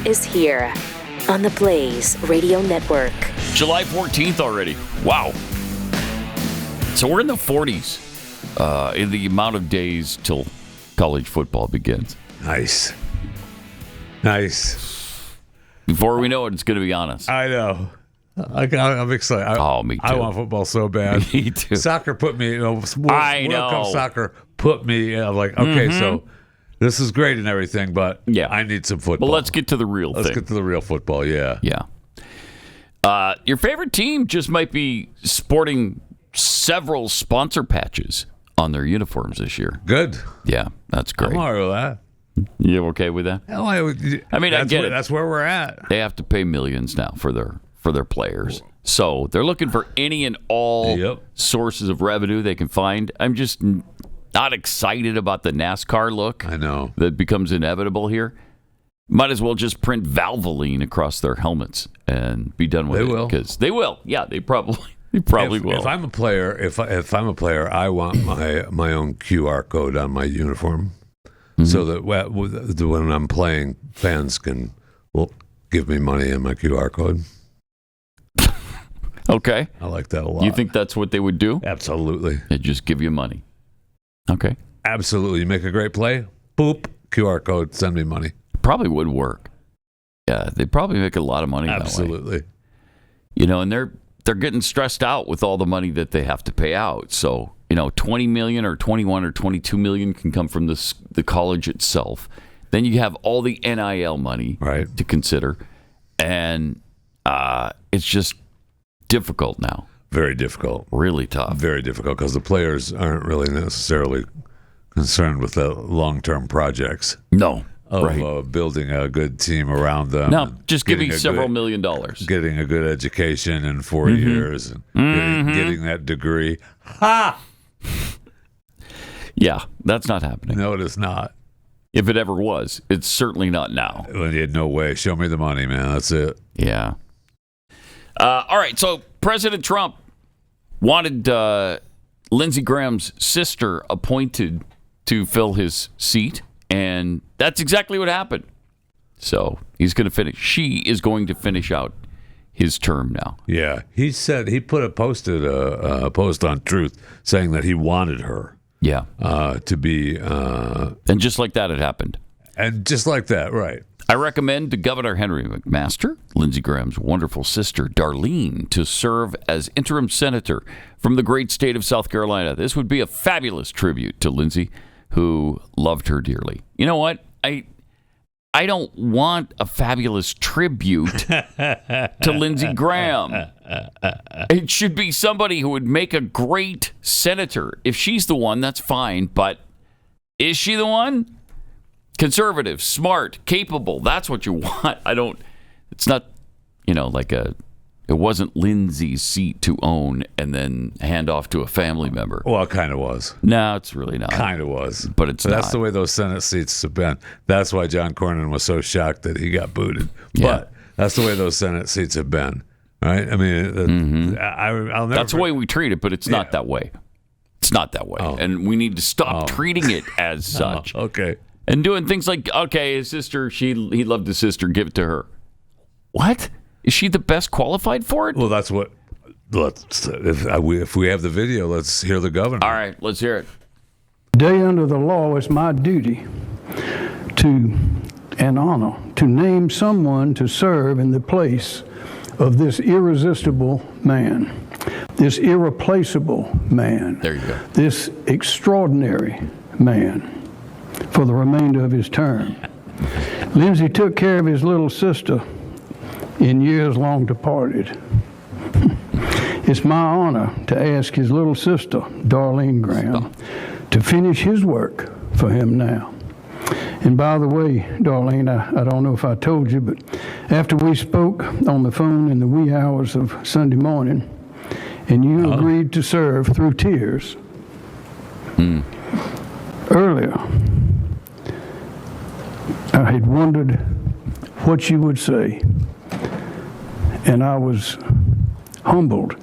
is here on the Blaze Radio Network. July 14th already. Wow. So we're in the 40s in the amount of days till college football begins. Nice. Before we know it, it's going to be on us. I know. I'm excited. Me too. I want football so bad. Me too. Soccer put me, World know. Cup soccer put me, I'm like, okay, so this is great and everything, but I need some football. Well, let's get to the real thing. Let's get to the real football, yeah. Yeah. Your favorite team just might be sporting several sponsor patches on their uniforms this year. Good. Yeah, that's great. I'm all right with that. You okay with that? Hell, I mean, I get it. That's where we're at. They have to pay millions now for their players. So they're looking for any and all sources of revenue they can find. I'm just not excited about the NASCAR look. I know. That becomes inevitable here. Might as well just print Valvoline across their helmets and be done with it. They will. Because they will. Yeah, they probably will. If I'm a player, if I'm a player, I want my own QR code on my uniform. So that when I'm playing, fans can give me money in my QR code. Okay. I like that a lot. You think that's what they would do? Absolutely. They just give you money. Okay. Absolutely. You make a great play, boop, QR code, send me money. Probably would work. Yeah, they probably make a lot of money Absolutely. that way. You know, and they're getting stressed out with all the money that they have to pay out. So, 20 million or 21 or 22 million can come from the college itself. Then you have all the NIL money to consider. And it's just difficult now. Very difficult. Really tough. Very difficult because the players aren't really necessarily concerned with the long-term projects. No. Of building a good team around them. No, just give me several $1 million. Getting a good education in 4 years and getting that degree. Ha! Yeah, that's not happening. No, it is not. If it ever was, it's certainly not now. No way. Show me the money, man. That's it. Yeah. All right, so President Trump wanted Lindsey Graham's sister appointed to fill his seat, and that's exactly what happened. So he's going to finish. She is going to finish out his term now. Yeah, he said he posted a post on Truth saying that he wanted her. Yeah, to be, and just like that, it happened. And just like that, right? I recommend to Governor Henry McMaster, Lindsey Graham's wonderful sister, Darline, to serve as interim senator from the great state of South Carolina. This would be a fabulous tribute to Lindsey, who loved her dearly. You know what? I don't want a fabulous tribute to Lindsey Graham. It should be somebody who would make a great senator. If she's the one, that's fine. But is she the one? Conservative, smart, capable. That's what you want. It's not, it wasn't Lindsey's seat to own and then hand off to a family member. Well, it kind of was. No, it's really not. Kind of was. But it's not. That's the way those Senate seats have been. That's why John Cornyn was so shocked that he got booted. Yeah. But that's the way those Senate seats have been. Right? I mean, I'll never. That's the way we treat it, but it's not that way. It's not that way. Oh. And we need to stop treating it as such. Okay. And doing things like, okay, his sister, he loved his sister, give it to her. What? Is she the best qualified for it? Well, that's what. If we have the video, let's hear the governor. All right, let's hear it. Today, under the law, it's my duty and honor to name someone to serve in the place of this irresistible man, this irreplaceable man. There you go. This extraordinary man for the remainder of his term. Lindsey took care of his little sister in years long departed. It's my honor to ask his little sister, Darline Graham, to finish his work for him now. And by the way, Darline, I don't know if I told you, but after we spoke on the phone in the wee hours of Sunday morning, and you agreed to serve through tears, earlier, I had wondered what you would say, and I was humbled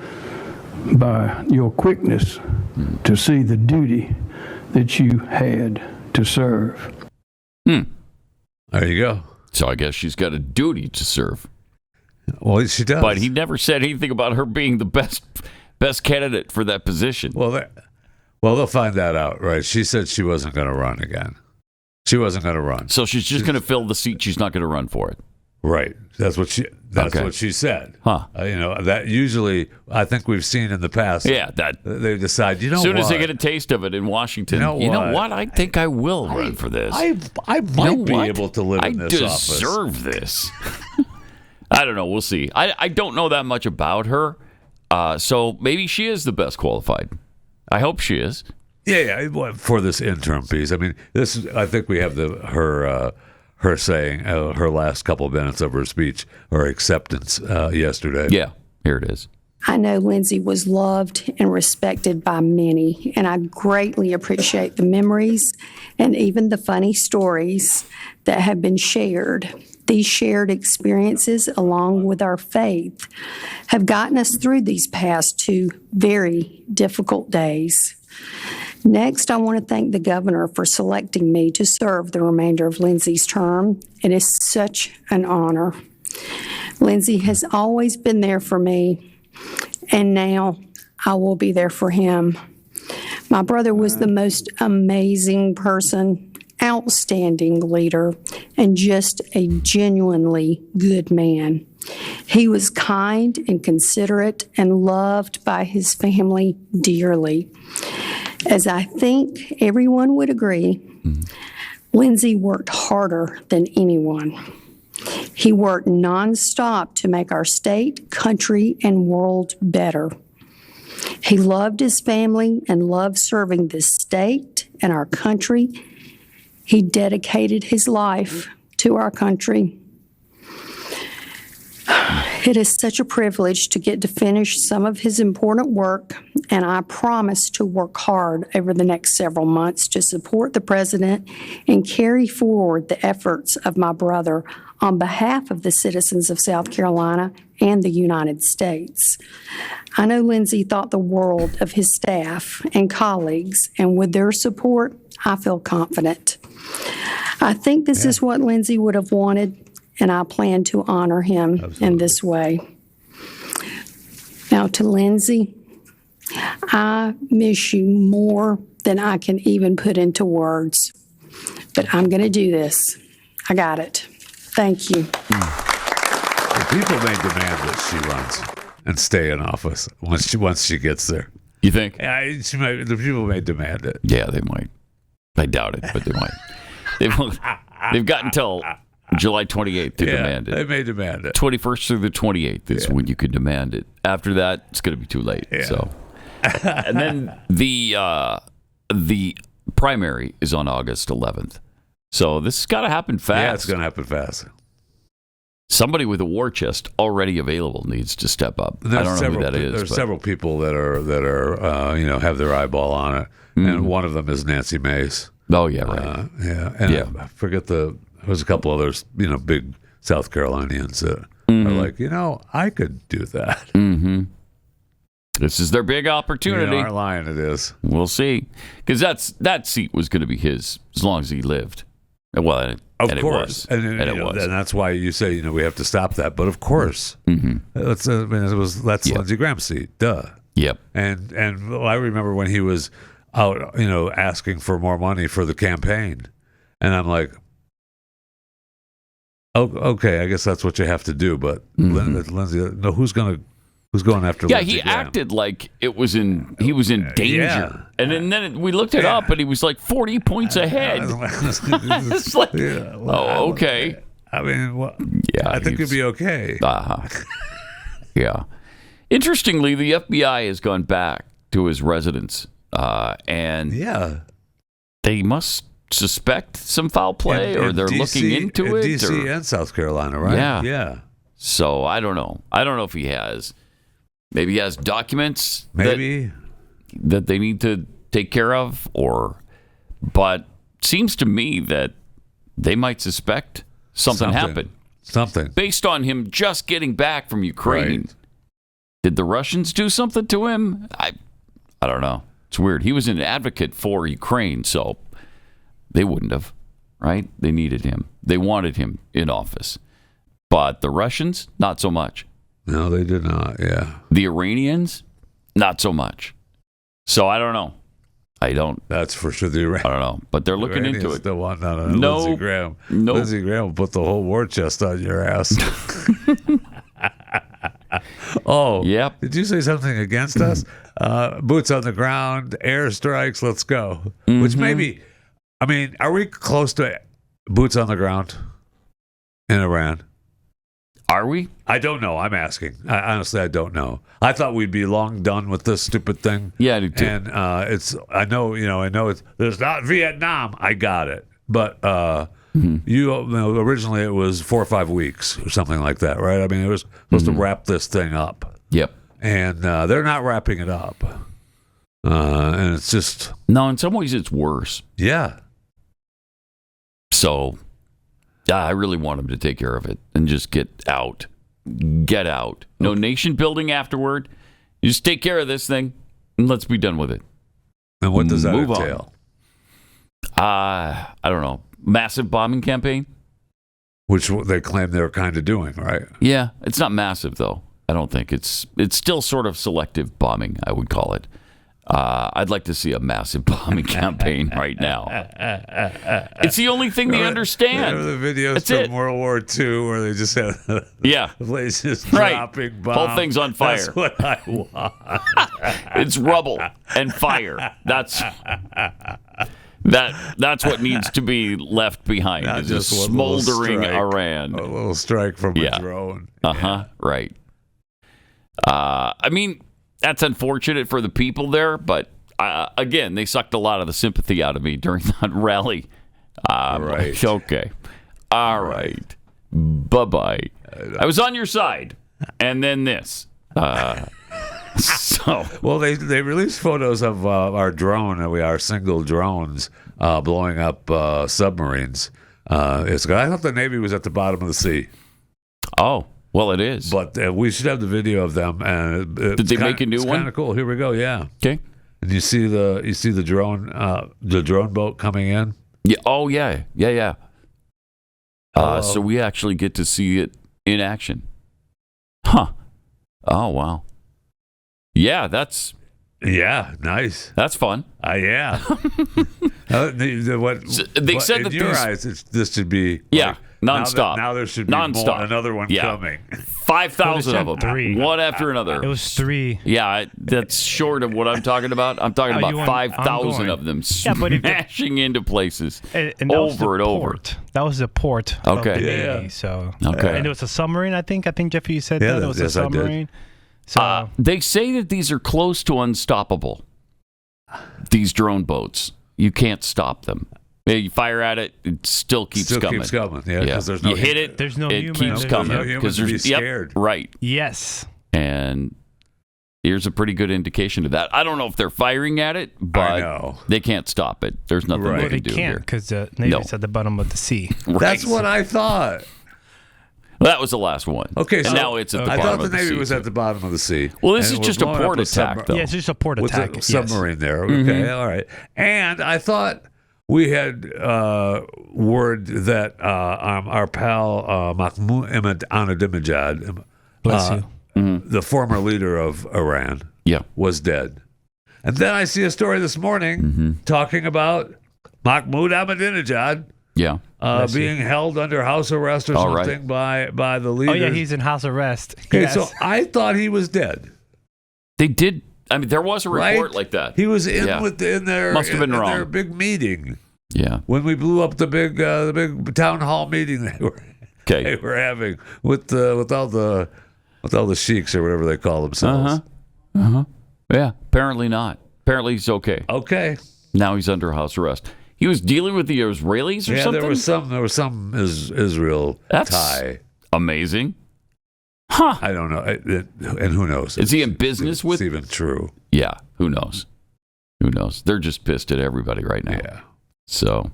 by your quickness to see the duty that you had to serve. There you go. So I guess she's got a duty to serve. Well, she does. But he never said anything about her being the best candidate for that position. Well, they'll find that out, right? She said she wasn't going to run again. She wasn't going to run. So she's just going to fill the seat. She's not going to run for it. Right. That's what she said. Huh. That usually, I think we've seen in the past. Yeah, that they decide, as soon as they get a taste of it in Washington, you know what? I think I will run for this. I might be able to live in this office. I deserve this. I don't know. We'll see. I don't know that much about her, so maybe she is the best qualified. I hope she is. Yeah. For this interim piece, I mean, I think we have her saying her last couple of minutes of her speech or acceptance yesterday. Yeah, here it is. I know Lindsey was loved and respected by many, and I greatly appreciate the memories and even the funny stories that have been shared. These shared experiences, along with our faith, have gotten us through these past 2 very difficult days. Next, I want to thank the governor for selecting me to serve the remainder of Lindsey's term. It is such an honor. Lindsey has always been there for me, and now I will be there for him. My brother was the most amazing person, outstanding leader, and just a genuinely good man. He was kind and considerate and loved by his family dearly. As I think everyone would agree, Lindsey worked harder than anyone. He worked nonstop to make our state, country, and world better. He loved his family and loved serving this state and our country. He dedicated his life to our country. It is such a privilege to get to finish some of his important work, and I promise to work hard over the next several months to support the president and carry forward the efforts of my brother on behalf of the citizens of South Carolina and the United States. I know Lindsey thought the world of his staff and colleagues, and with their support, I feel confident. I think this is what Lindsey would have wanted, and I plan to honor him in this way. Now, to Lindsey, I miss you more than I can even put into words, but I'm going to do this. I got it. Thank you. The people may demand that she runs and stay in office once she gets there. You think? Yeah, the people may demand it. Yeah, they might. I doubt it, but they might. They've got until July 28th to demand it. They may demand it. 21st through the 28th is when you can demand it. After that, it's going to be too late. Yeah. So, and then the primary is on August 11th. So this has got to happen fast. Yeah, it's going to happen fast. Somebody with a war chest already available needs to step up. I don't know who that is. There's several people that are have their eyeball on it, and one of them is Nancy Mace. Oh yeah, right. I forget there's a couple others, big South Carolinians that are like, I could do that. Mm-hmm. This is their big opportunity. Aren't lying, it is. We'll see, because that seat was going to be his as long as he lived. Well, of course, and it was, and that's why you say we have to stop that. But of course, that's Lindsey Graham's seat, duh. Yep. And I remember when he was out, asking for more money for the campaign, and I'm like, oh, okay, I guess that's what you have to do. But Lindsey, no, who's going after? Yeah, Lindsey he Graham? Acted like he was in danger, yeah. and then we looked it up, and he was like 40 points ahead. It's like, okay. I mean, yeah, I think he'd be okay. Yeah. Interestingly, the FBI has gone back to his residence, and they must suspect some foul play, or they're looking into it. D.C. and South Carolina, right? Yeah. So I don't know. I don't know if he has. Maybe he has documents that they need to take care of, but seems to me that they might suspect something happened. Something. Based on him just getting back from Ukraine. Right. Did the Russians do something to him? I don't know. It's weird. He was an advocate for Ukraine, so they wouldn't have. right? They needed him. They wanted him in office. But the Russians, not so much. No, they did not. Yeah. The Iranians, not so much. So I don't know. That's for sure. I don't know. But they're looking into it. Still want that on No. Lindsey Graham. No. Lindsey Graham will put the whole war chest on your ass. Oh, Yep. Did you say something against us? Boots on the ground, airstrikes, let's go. Which maybe, I mean, are we close to boots on the ground in Iran? Are we? I don't know. I'm asking. Honestly, I don't know. I thought we'd be long done with this stupid thing. Yeah, I do too. And I know it's, there's not Vietnam. I got it. But originally it was 4 or 5 weeks or something like that, right? I mean, it was supposed to wrap this thing up. Yep. And they're not wrapping it up. And it's just... No, in some ways it's worse. Yeah. So, yeah, I really want him to take care of it and just get out. Get out. No nation building afterward. You just take care of this thing and let's be done with it. And what does that Move entail? I don't know. Massive bombing campaign? Which they claim they're kind of doing, right? Yeah, it's not massive though. I don't think it's still sort of selective bombing, I would call it. I'd like to see a massive bombing campaign right now. It's the only thing they understand. Remember the videos That's from it. World War II where they just had the place just Right. dropping bombs. Whole thing's on fire. That's what I want. It's rubble and fire. That's what needs to be left behind. Not Is a just one little smoldering strike. Iran. A little strike from Yeah. a drone. Right. I mean, that's unfortunate for the people there, but again, they sucked a lot of the sympathy out of me during that rally. Right. Okay. All right. Bye-bye. I was on your side. And then this. So. Well, they released photos of our drone, our single drones blowing up submarines. I thought the Navy was at the bottom of the sea. Oh, well, it is. But we should have the video of them. And Did they make a new one? Kind of cool. Here we go. Yeah. Okay. And you see the drone boat coming in. Yeah. Oh, yeah. Yeah. So we actually get to see it in action. Huh. Oh, wow. Yeah, that's nice. That's fun. Yeah. They said in that your these- eyes, this should be nonstop. Now there should be Nonstop. another one coming. 5,000 of them, 3. one after another. It was 3. Yeah, that's short of what I'm talking about. I'm talking about you want 5,000 ongoing? of them Yeah, but if smashing into places And that was the over and over. port. That was the port Okay. of the Yeah. Navy. So, Okay. And it was a submarine, I think. Jeffy, you said Yeah, that it was yes, a I did. submarine. So They say that these are close to unstoppable. These drone boats, you can't stop them. You fire at it, it still keeps coming. Keeps coming. Yeah, because there's no you hit it, There's no it human- keeps there's coming no human because to be there's scared. right. yes. And here's a pretty good indication of that. I don't know if they're firing at it, I but know. they can't stop it. There's nothing Right. they Well, can they do can't here. because the Navy's No. at the bottom of the sea. Right. That's what I thought. Well, that was the last one. Okay, and so now it's at the I bottom thought the of the Navy sea. was at the bottom of the sea. Well, this and is we're just a blowing port up attack, though. Yeah, it's just a port with attack. a submarine there. Okay, Mm-hmm. all right. And I thought we had word that our pal Mahmoud Ahmadinejad, Bless you. the former leader of Iran, Yeah. was dead. And then I see a story this morning talking about Mahmoud Ahmadinejad Yeah. being held under house arrest or All right. something by the leaders. Oh, yeah, he's in house arrest. Okay, Yes. so I thought he was dead. They did. I mean, there was a report Right? like that. He was in Yeah. in their Must have been in wrong. their big meeting Yeah. when we blew up the big town hall meeting they Okay. were having with all the sheiks or whatever they call themselves. Yeah. Apparently not. Apparently he's okay. Okay. Now he's under house arrest. He was dealing with the Israelis or Yeah, something? there was some Israel That's tie. amazing. Huh. I don't know, and who knows? Is he in if business with? It's even true. Yeah. Who knows? Who knows? They're just pissed at everybody right now. Yeah. So,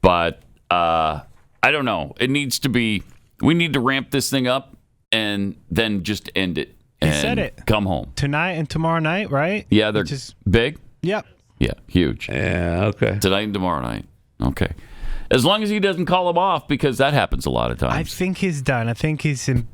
but I don't know. It needs to be. We need to ramp this thing up and then just end it. He and said it. Come home. Tonight and tomorrow night, right? Yeah, they're Just big. yep. Yeah, huge. Yeah. Okay. Tonight and tomorrow night. Okay. As long as he doesn't call him off, because that happens a lot of times. I think he's done. I think he's been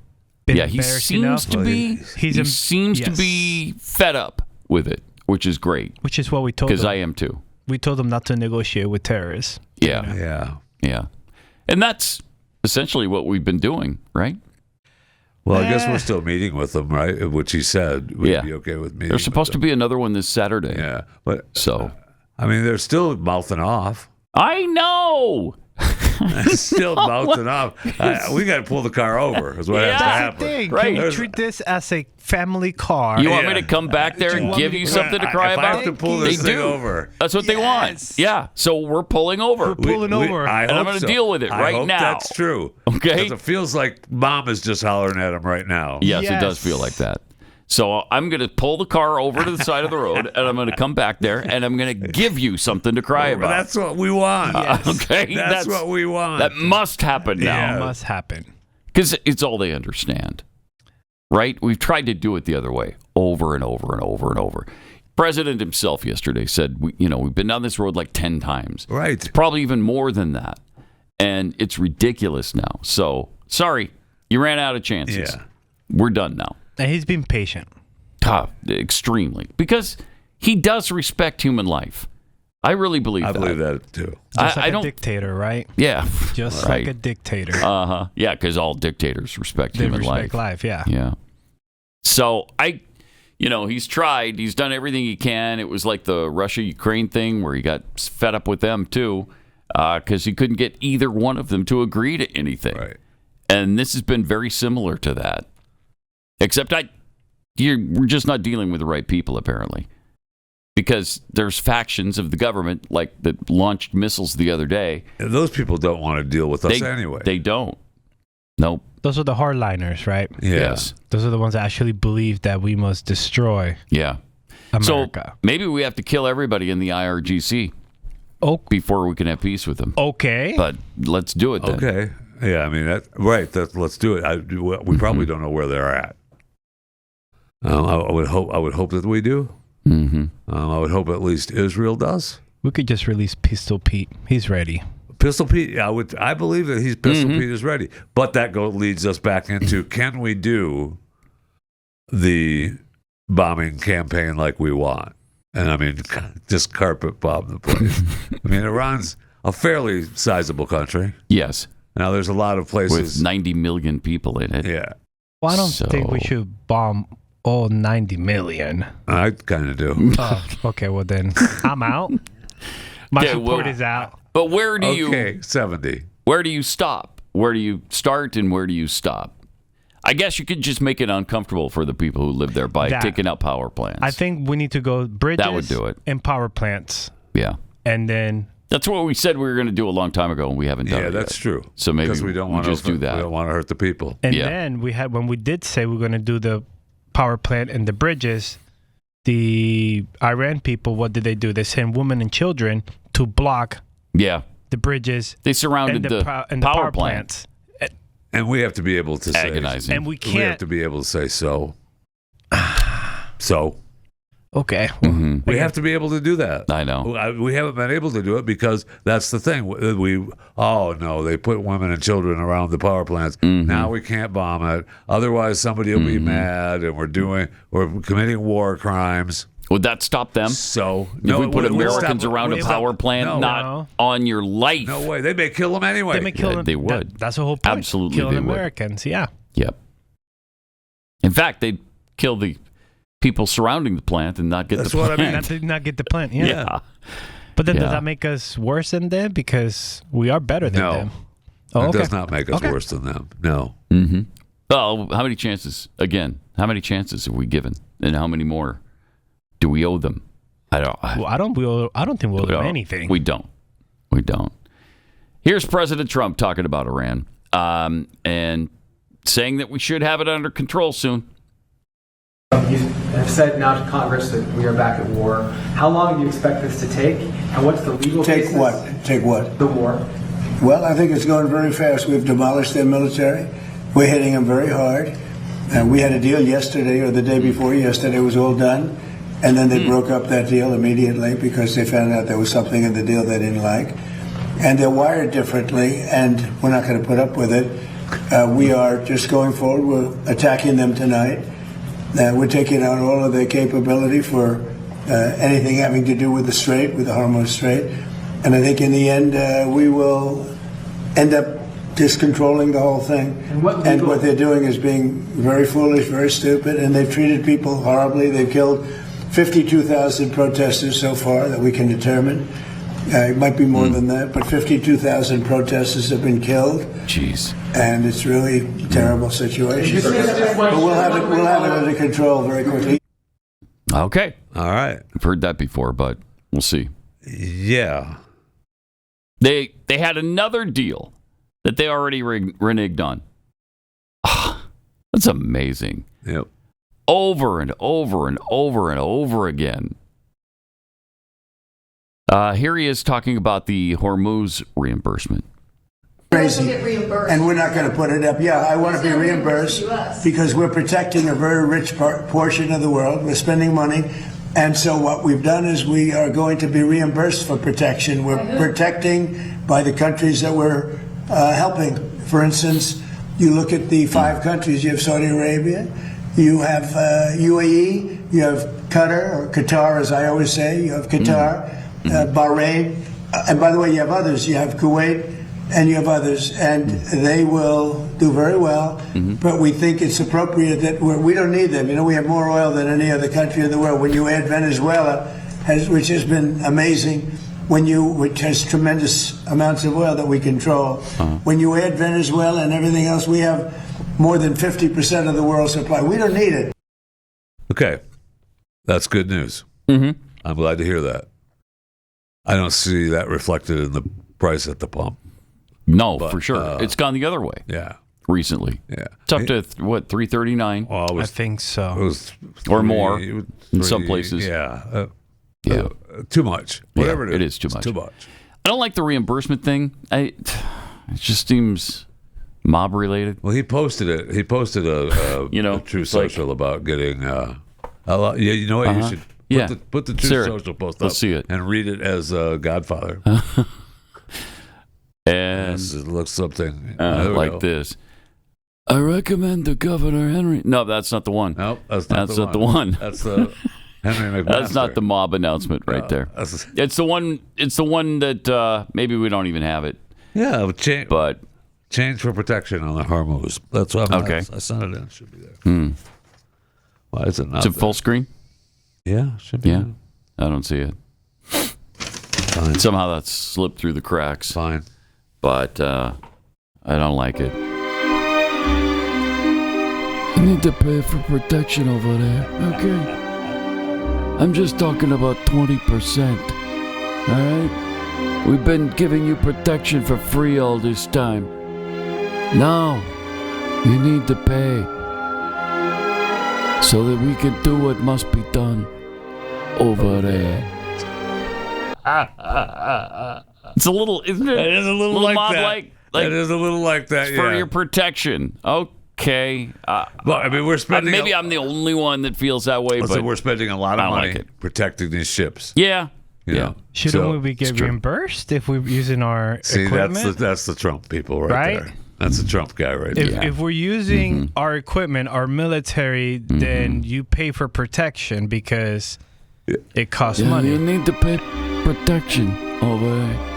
yeah, he embarrassed seems enough. to be. He seems to yes. be fed up with it, which is great. Which is what we told him. Because I am too. We told him not to negotiate with terrorists. Yeah. You know? Yeah. And that's essentially what we've been doing, right? Well, I guess we're still meeting with them, right? Which he said would be okay with me. There's supposed to be another one this Saturday. Yeah, but so I mean, they're still mouthing off. I know. Still mouthing off. We got to pull the car over. Is what has to happen. Thing. Right. Can we treat this as a family car? You want me to come back there and give you something to cry about? I have to pull this thing over. That's what they want. Yeah. So we're pulling over. We're pulling over. And I'm going to deal with it right hope now. That's true. Okay. Because it feels like Mom is just hollering at him right now. Yes, it does feel like that. So I'm going to pull the car over to the side of the road, and I'm going to come back there, and I'm going to give you something to cry about. That's what we want. Okay? That's what we want. That must happen now. It must happen. Because it's all they understand. Right? We've tried to do it the other way over and over and over and over. President himself yesterday said, we've been down this road like 10 times. Right. It's probably even more than that. And it's ridiculous now. So, sorry, you ran out of chances. Yeah. We're done now. And he's been patient. Extremely. Because he does respect human life. I really believe that. I believe that, too. Just like a dictator, right? Yeah. Just like a dictator. Uh-huh. Yeah, because all dictators respect human life. They respect life, yeah. Yeah. So, he's tried. He's done everything he can. It was like the Russia-Ukraine thing where he got fed up with them, too, because he couldn't get either one of them to agree to anything. Right. And this has been very similar to that. Except we're just not dealing with the right people, apparently. Because there's factions of the government, like that launched missiles the other day. And those people don't want to deal with us anyway. They don't. Nope. Those are the hardliners, right? Yeah. Yes. Those are the ones that actually believe that we must destroy America. So maybe we have to kill everybody in the IRGC before we can have peace with them. Okay. But let's do it then. Okay. Yeah, I mean, let's do it. We probably don't know where they're at. I would hope that we do. Mm-hmm. I would hope at least Israel does. We could just release Pistol Pete. He's ready. Pistol Pete, I believe that Pistol Pete is ready. But that leads us back into, can we do the bombing campaign like we want? And I mean, just carpet bomb the place. I mean, Iran's a fairly sizable country. Yes. Now, there's a lot of places. With 90 million people in it. Yeah. Well, I don't think we should bomb all 90 million. I kind of do. Okay, well then, I'm out. My support is out. But where do you... Okay, 70. Where do you stop? Where do you start and where do you stop? I guess you could just make it uncomfortable for the people who live there by taking out power plants. I think we need to go bridges that would do it. And power plants. Yeah. And then... That's what we said we were going to do a long time ago, and we haven't done it yet. Yeah, that's true. So maybe we don't want just do that. We don't want to hurt the people. And then when we did say we were going to do the power plant and the bridges, the Iran people, what did they do? They sent women and children to block the bridges. They surrounded the power plants. And we have to be able to agonizing. say... And we can't... We have to be able to say so. So... Okay. We have to be able to do that. I know. We haven't been able to do it because that's the thing. They put women and children around the power plants. Mm-hmm. Now we can't bomb it. Otherwise, somebody will be mad, and we're committing war crimes. Would that stop them? So if we put Americans around a power plant, not on your life. No way. They may kill them anyway. They may kill them. They would. That's the whole point. Absolutely, killing they would. Americans. Yeah. Yep. In fact, they'd kill the people surrounding the plant and not get the plant. What I mean. Not get the plant. Yeah. But then does that make us worse than them? Because we are better than them. It does not make us worse than them. No. Mm-hmm. Well, how many chances? Again, how many chances have we given, and how many more do we owe them? I don't think we owe them anything. We don't. Here's President Trump talking about Iran and saying that we should have it under control soon. You have said now to Congress that we are back at war. How long do you expect this to take? And what's the legal basis? Take what? The war. Well, I think it's going very fast. We've demolished their military. We're hitting them very hard. And we had a deal yesterday or the day before yesterday. It was all done. And then they broke up that deal immediately because they found out there was something in the deal they didn't like. and they're wired differently, and we're not going to put up with it. We are just going forward. We're attacking them tonight. We're taking out all of their capability for anything having to do with the Strait, with the Hormuz Strait. And I think in the end, we will end up just controlling the whole thing. And what they're doing is being very foolish, very stupid, and they've treated people horribly. They've killed 52,000 protesters so far that we can determine. It might be more than that, but 52,000 protesters have been killed. Jeez. And it's really a terrible situation. But we'll have it under control very quickly. Okay. All right. I've heard that before, but we'll see. Yeah. They had another deal that they already reneged on. That's amazing. Yep. Over and over and over and over again. Here he is talking about the Hormuz reimbursement. Crazy. And we're not going to put it up. Yeah, I want to be reimbursed because we're protecting a very rich portion of the world. We're spending money. And so what we've done is we are going to be reimbursed for protection. We're protecting by the countries that we're helping. For instance, you look at the 5 countries. You have Saudi Arabia, you have UAE, you have Qatar, or Qatar as I always say, you have Qatar, Bahrain, and by the way, you have others. You have Kuwait, and you have others, and they will do very well. But we think it's appropriate that we don't need them. You know, we have more oil than any other country in the world. When you add Venezuela, which has been amazing, which has tremendous amounts of oil that we control. When you add Venezuela and everything else, we have more than 50% of the world's supply. We don't need it. Okay, that's good news. I'm glad to hear that. I don't see that reflected in the price at the pump. No, but, for sure. It's gone the other way. Yeah. Recently. Yeah. It's up to, what, $3.39? Well, I think so. It was or more in some places. Yeah. Too much. Whatever it is too much. Too much. I don't like the reimbursement thing. It just seems mob related. Well, he posted it. He posted a True Social about getting a lot. Yeah, you know what? You should put the True Social post up. Let's see it. And read it as Godfather. And it looks something like this. I recommend the Governor Henry. No, that's not the one. Nope, that's not the one. That's the Henry McMaster. That's not the mob announcement right there. It's the one. It's the one that maybe we don't even have it. Yeah, but change for protection on the Hormuz. That's what I'm. Okay. I sent it in. It should be there. Why is it not? Is it full screen? Yeah, it should be. Yeah, I don't see it. Fine. Somehow that's slipped through the cracks. Fine. But I don't like it. You need to pay for protection over there. Okay. I'm just talking about 20%. All right? We've been giving you protection for free all this time. Now, you need to pay so that we can do what must be done over there. It's a little, isn't it? It is a little like that. It is a little like that, for your protection. Okay. Well, I mean, we're spending... maybe I'm the only one that feels that way, but... we're spending a lot of money protecting these ships. Yeah. Shouldn't we get reimbursed if we're using our equipment? That's the Trump people right there. That's the Trump guy right there. If we're using our equipment, our military, then you pay for protection because it costs money. You need to pay protection over there.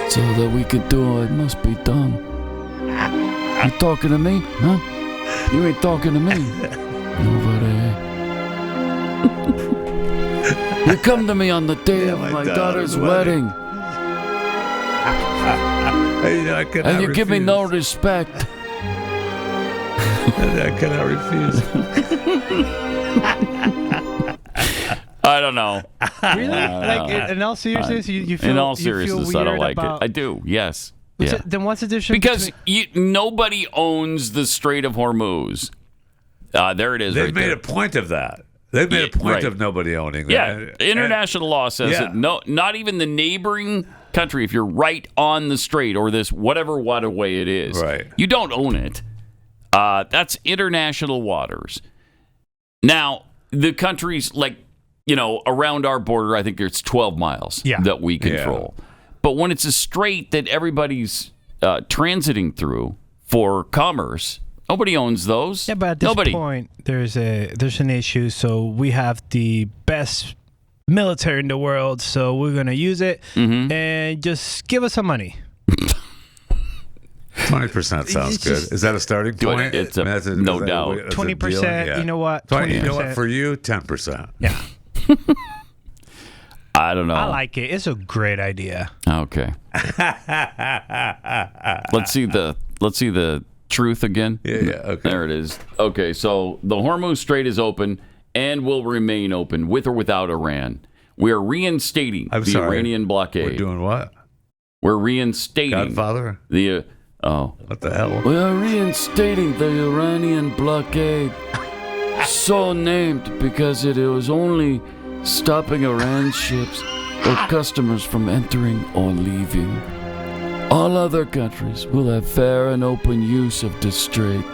So that we can do what must be done. You talking to me? Huh? You ain't talking to me. Over there. You come to me on the day of my daughter's wedding. And you give me no respect. I cannot refuse. I don't know. Really? Like, in all seriousness, you feel... In all seriousness, I don't like it. I do, yes. Then what's the difference? Because nobody owns the Strait of Hormuz. There it is. They've made a point of that. They've made a point of nobody owning that. Yeah, international law says that not even the neighboring country, if you're right on the strait or this whatever waterway it is, you don't own it. That's international waters. Now, the countries like, around our border, I think it's 12 miles that we control. But when it's a strait that everybody's transiting through for commerce, nobody owns those. Yeah, but at this point, there's an issue. So we have the best military in the world, so we're gonna use it and just give us some money. 20% sounds good. Is that a starting point? It's no doubt. 20%. You know what? 20%. You know what? For you, 10%. Yeah. I don't know. I like it. It's a great idea. Okay. Let's see the truth again. Yeah. Okay. There it is. Okay, so the Hormuz Strait is open and will remain open with or without Iran. We are reinstating Iranian blockade. We're doing what? We're reinstating Godfather? the What the hell? We are reinstating the Iranian blockade. So named because it was only stopping Iran ships or customers from entering or leaving. All other countries will have fair and open use of the strait.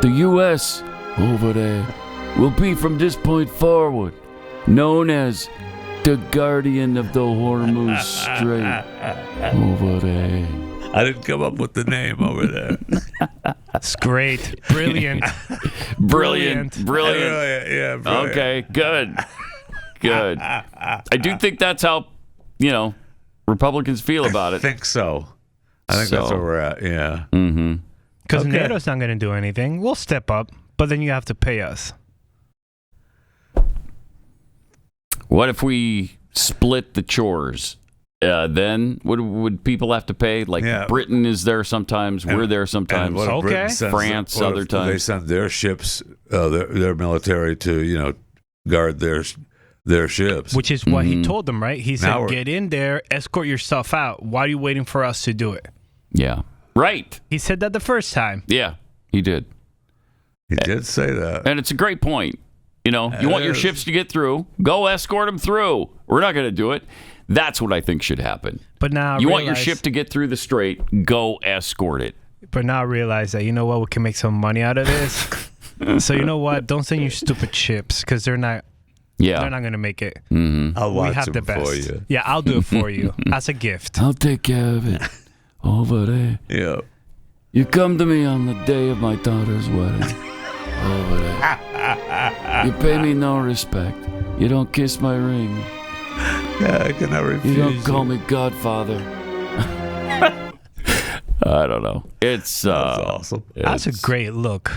The U.S. over there will be from this point forward known as the guardian of the Hormuz Strait over there. I didn't come up with the name over there. It's great. Brilliant. Brilliant. Yeah, brilliant. Okay, good. I do think that's how, Republicans feel about it. I think so. I think that's where we're at, yeah. Mm-hmm. Because NATO's not going to do anything. We'll step up, but then you have to pay us. What if we split the chores? Then would people have to pay? Like Britain is there sometimes, we're there sometimes. France other times. They send their ships, their military to guard their ships, which is what he told them, right? He said, "Get in there, escort your stuff out. Why are you waiting for us to do it?" Yeah, right. He said that the first time. Yeah, he did. He did say that, and it's a great point. You want your ships to get through, go escort them through. We're not going to do it. That's what I think should happen. But now you want your ship to get through the strait, go escort it. But now I realize that, we can make some money out of this. So you know what? Don't send your stupid ships because they're not. Yeah. They're not going to make it. Mm-hmm. I'll watch them for you. Yeah, I'll do it for you as a gift. I'll take care of it over there. Yeah. You come to me on the day of my daughter's wedding. Over there. You pay me no respect. You don't kiss my ring. Yeah, I cannot refuse. You don't call me Godfather. I don't know. It's awesome. That's a great look.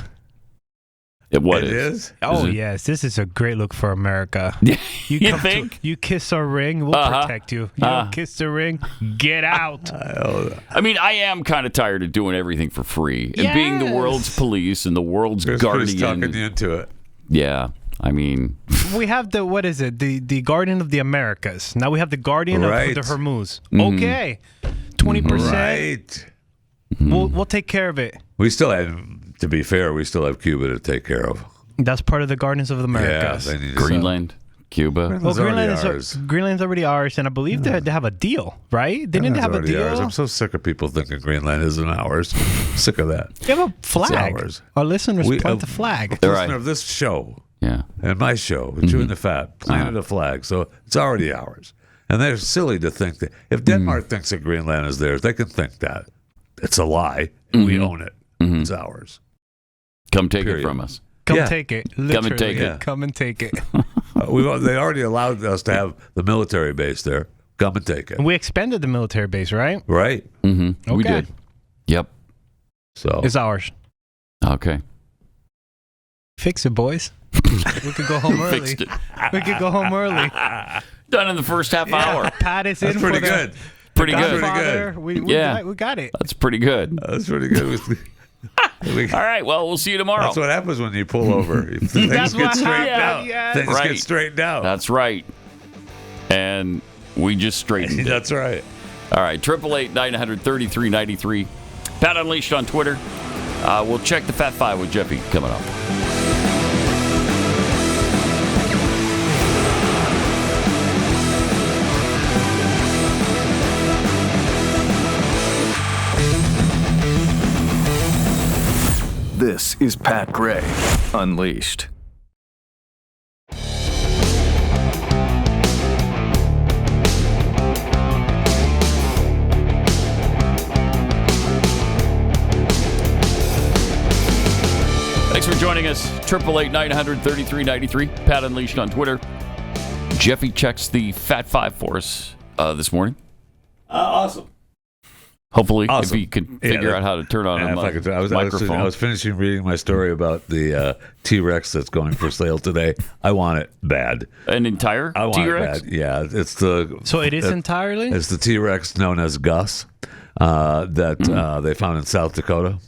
It is? Oh, yes. This is a great look for America. You think? You kiss our ring, we'll protect you. You don't kiss the ring, get out. I mean, I am kind of tired of doing everything for free and being the world's police and the world's guardian. Talking you into it. Yeah. I mean, we have the Guardian of the Americas. Now we have the Guardian of the Hormuz. Mm-hmm. Okay, 20%. Right. We'll take care of it. We still have, to be fair, Cuba to take care of. That's part of the Guardians of the Americas. Yeah, Greenland, Cuba. Well, Greenland's already ours, and I believe they have a deal, right? They didn't have a deal. Ours. I'm so sick of people thinking Greenland isn't ours. I'm sick of that. You have a flag. It's ours. Our listeners plant the flag. A listener of this show. Yeah. And my show, Chewing the Fat, planted a flag, so it's already ours. And they're silly to think that if Denmark thinks that Greenland is theirs, they can think that. It's a lie. We own it. It's ours. Come take it from us. Come take it. Literally. Come and take it. Come and take it. They already allowed us to have the military base there. Come and take it. We expanded the military base, right? Right. Mm-hmm. Okay. We did. Yep. So it's ours. Okay. Fix it, boys. We could go home early. Fixed it. We could go home early. Done in the first half hour. Pat is in. That's pretty good. Pretty good. We got it. That's pretty good. That's pretty good. All right. Well, we'll see you tomorrow. That's what happens when you pull over. Things get straightened out. Yeah. Things get straightened out. That's right. And we just straightened it. That's right. All right. 888-900-3393. Pat Unleashed on Twitter. We'll check the Fat Five with Jeffy coming up. This is Pat Gray Unleashed. 888-900-3393. Pat Unleashed on Twitter. Jeffy checks the Fat Five for us this morning. Awesome. Hopefully, if you can figure out how to turn on a microphone. I was finishing reading my story about the T-Rex that's going for sale today. I want it bad. An entire I want T-Rex? it bad. Yeah, it's the. So it is entirely. It's the T-Rex known as Gus that they found in South Dakota.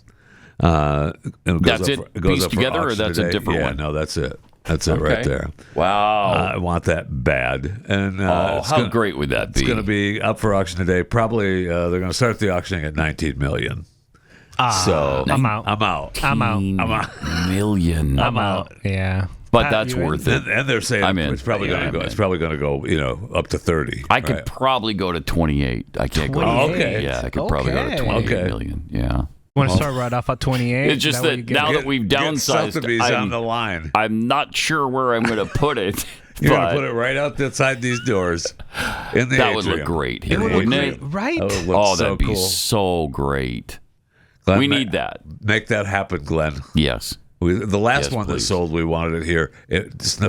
That's it pieced together, or that's today. a different one? No, that's it. That's it right there. Wow. I want that bad. And how great would that be? It's going to be up for auction today. Probably they're going to start the auctioning at $19 million. So I'm out. I'm out. $19 million. I'm out. Yeah. But that's worth it. And they're saying it's probably going to go. It's probably going to go. Up to 30. I could probably go to 28. I can't go. Okay. Yeah, I could probably go to 28 million. Yeah. Want to start right off at 28? It's just that now that we've downsized, on the line. I'm not sure where I'm going to put it. You're going to put it right outside these doors in the That atrium. would look great here, wouldn't it? Right? That'd be so great. Glenn, we need that. Make that happen, Glenn. Yes. The last one please. that sold, we wanted it here.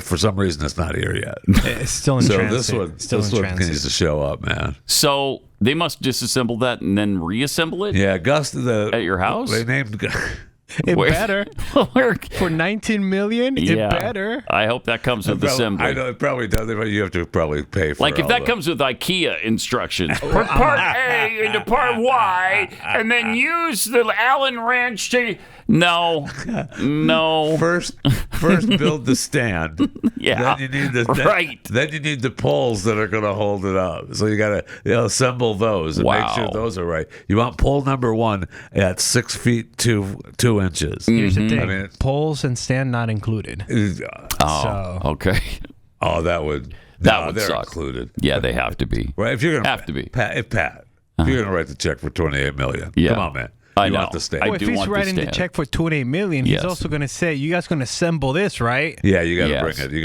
For some reason, it's not here yet. It's still in transit. So this one needs to show up, man. So they must disassemble that and then reassemble it? Yeah, Gus at your house? They named It better. For $19 million, it better. I hope that comes with assembly. I know it probably does, but you have to probably pay for it. Like if that comes with IKEA instructions. Put part A into part Y and then use the Allen wrench to... No. First build the stand. Yeah. Then you need Then you need the poles that are going to hold it up. So you got to assemble those and make sure those are right. You want pole number 1 at 6 feet 2 inches. Here's the thing: poles and stand not included. Okay. Oh, that would they're suck. Included. Yeah, they have to be. Right? If you're going to have to be, Pat, if you're going to write the check for $28 million, come on, man. I know. Want the stand. Well, if he's writing the check for $28 million, he's also going to say, "You guys going to assemble this, right?" Yeah, you got to bring it. You're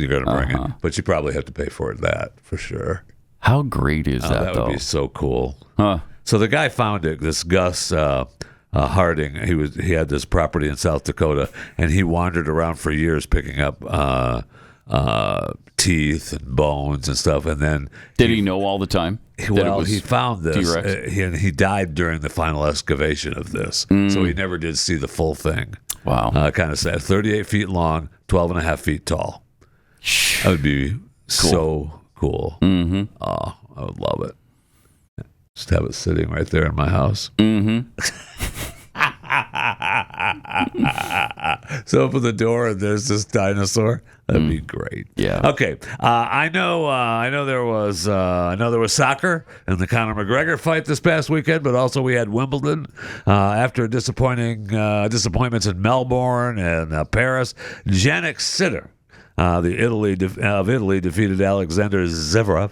going to bring it, but you probably have to pay for that for sure. How great is that? That would be so cool. Huh? So the guy found it. This Gus Harding. He had this property in South Dakota, and he wandered around for years picking up teeth and bones and stuff. And then did he know all the time? Well, he found this. He died during the final excavation of this, so he never did see the full thing. Wow. Kind of sad. 38 feet long, 12 and a half feet tall. That would be so cool. Mm-hmm. Oh, I would love it. Just have it sitting right there in my house. Mm-hmm. So open the door and there's this dinosaur. That'd be great. Yeah. Okay. I know there was soccer and the Conor McGregor fight this past weekend, but also we had Wimbledon after disappointments in Melbourne and Paris. Jannik Sinner, of Italy, defeated Alexander Zverev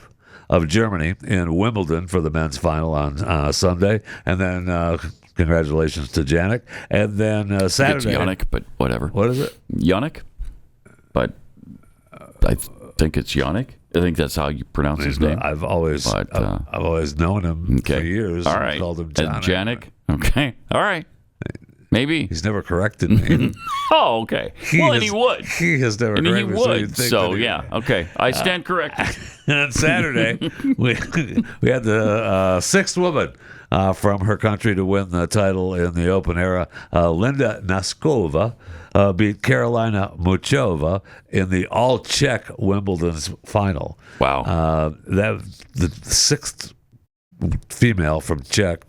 of Germany in Wimbledon for the men's final on Sunday, and then. Congratulations to Jannik. And then Saturday. It's Yannick, but whatever. What is it? Yannick. But I think it's Yannick. I think that's how you pronounce his name. I've always known him for years. All right. Called him Jannik. Jannik. Okay. All right. Maybe. He's never corrected me. Oh, okay. He would. He has never corrected me. And he would. So, yeah. Okay. I stand corrected. And on Saturday, we had the sixth woman from her country to win the title in the Open era. Linda Noskova beat Carolina Muchova in the all-Czech Wimbledon's final. Wow. The sixth female from Czech.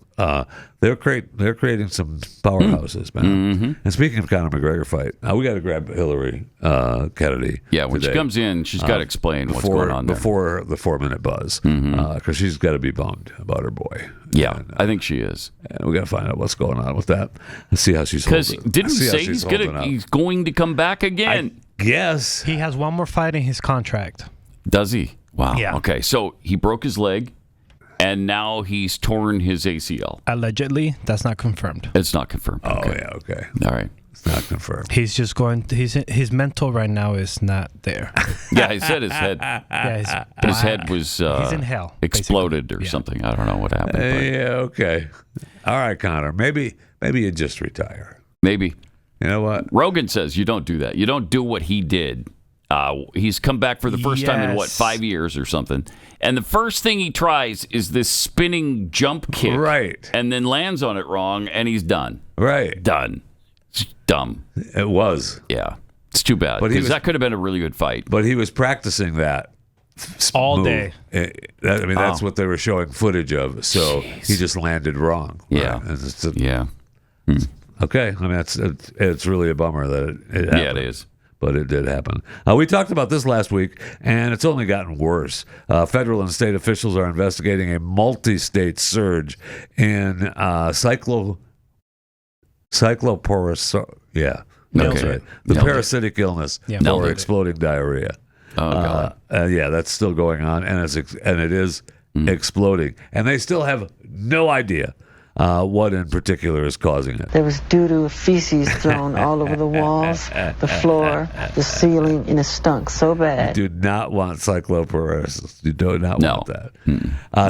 They're creating some powerhouses, man. Mm-hmm. And speaking of Conor McGregor fight, we got to grab Hilary Kennedy. Yeah, when today. she comes in, she's got to explain what's going on there. Before the 4-minute buzz, because she's got to be bummed about her boy. Yeah, I think she is. And we got to find out what's going on with that and see how she's holding. Because didn't he say he's going to come back again? Yes. He has one more fight in his contract. Does he? Wow. Yeah. Okay, so he broke his leg. And now he's torn his ACL. Allegedly, that's not confirmed. It's not confirmed. Oh, okay. yeah, okay. All right. It's not confirmed. He's just going, his mental right now is not there. Yeah, he said his head. Yeah, his head was he's in hell, exploded or something. I don't know what happened. Yeah, okay. All right, Conor. Maybe you just retire. Maybe. You know what? Rogan says you don't do that. You don't do what he did. He's come back for the first time in, 5 years or something. And the first thing he tries is this spinning jump kick. Right. And then lands on it wrong, and he's done. Right. Done. It's dumb. It was. Yeah. It's too bad. Because that could have been a really good fight. But he was practicing that. All day. That's what they were showing footage of. So he just landed wrong. Yeah. Right? Yeah. Okay. I mean, it's really a bummer that it happened. Yeah, it is. But it did happen. We talked about this last week, and it's only gotten worse. Federal and state officials are investigating a multi-state surge in cycloporous. Yeah, that's right. The parasitic illness or exploding diarrhea. Oh God. Yeah, that's still going on, and it is exploding, and they still have no idea what in particular is causing it. There was doo-doo, feces thrown all over the walls, the floor, the ceiling, and it stunk so bad. You do not want cycloporous. You do not want that.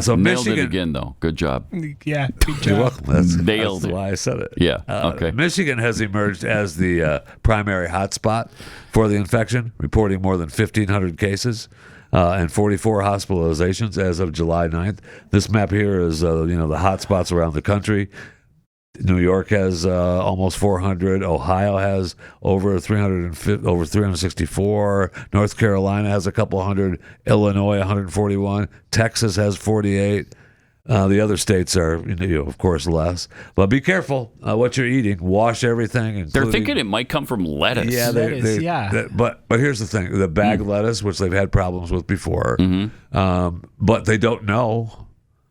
So Nailed Michigan, it again, though. Good job. Yeah, good job. You're welcome. That's Nailed it. why I said it. Yeah. Okay. Michigan has emerged as the primary hotspot for the infection, reporting more than 1,500 cases. And 44 hospitalizations as of July 9th. This map here is, the hot spots around the country. New York has almost 400. Ohio has over 364. North Carolina has a couple hundred. Illinois, 141. Texas has 48. The other states are, of course, less. But be careful what you're eating. Wash everything. They're thinking it might come from lettuce. Yeah, but here's the thing: the bag lettuce, which they've had problems with before, but they don't know.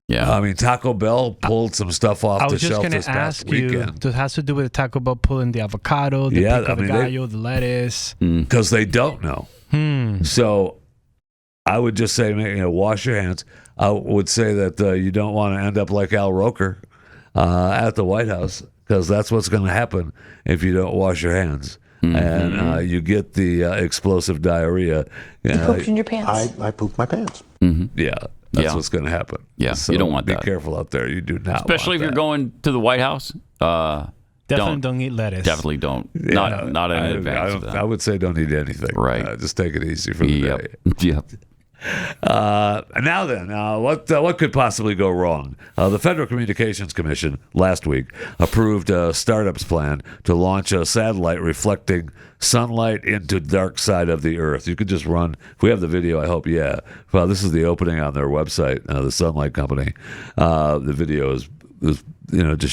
Yeah, I mean, Taco Bell pulled some stuff off the shelf this past weekend. I was just going to ask you, it has to do with Taco Bell pulling the avocado, the pico de gallo, the lettuce, because they don't know. So I would just say, wash your hands. I would say that you don't want to end up like Al Roker at the White House, because that's what's going to happen if you don't wash your hands. And you get the explosive diarrhea. You pooped in your pants? I pooped my pants. Yeah, that's what's going to happen. Yeah, so you don't want that. Be careful out there. You do not Especially if you're going to the White House. Definitely don't eat lettuce. Definitely don't. Yeah, not in advance of that. I would say don't eat anything. Right. Just take it easy for the day. Yep. Now then, what could possibly go wrong? The Federal Communications Commission last week approved a startup's plan to launch a satellite reflecting sunlight into the dark side of the Earth. You could just run. If we have the video, I hope. Yeah. Well, this is the opening on their website, the Sunlight Company. The video is just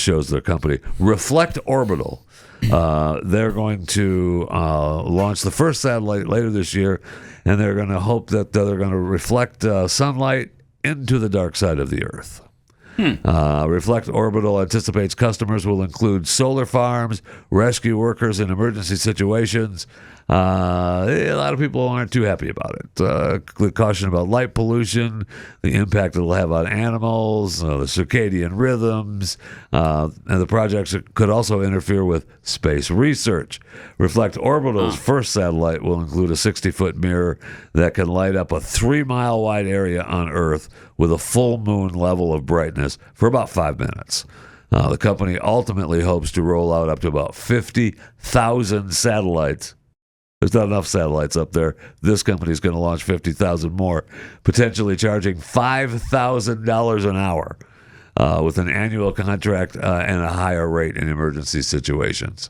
shows their company, Reflect Orbital. They're going to launch the first satellite later this year, and they're going to hope that they're going to reflect sunlight into the dark side of the Earth. Reflect Orbital anticipates customers will include solar farms, rescue workers in emergency situations. A lot of people aren't too happy about it. The caution about light pollution, the impact it'll have on animals, the circadian rhythms, and the projects could also interfere with space research. Reflect Orbital's first satellite will include a 60-foot mirror that can light up a 3-mile wide area on Earth with a full moon level of brightness for about 5 minutes. The company ultimately hopes to roll out up to about 50,000 satellites. There's not enough satellites up there. This company is going to launch 50,000 more, potentially charging $5,000 an hour with an annual contract and a higher rate in emergency situations.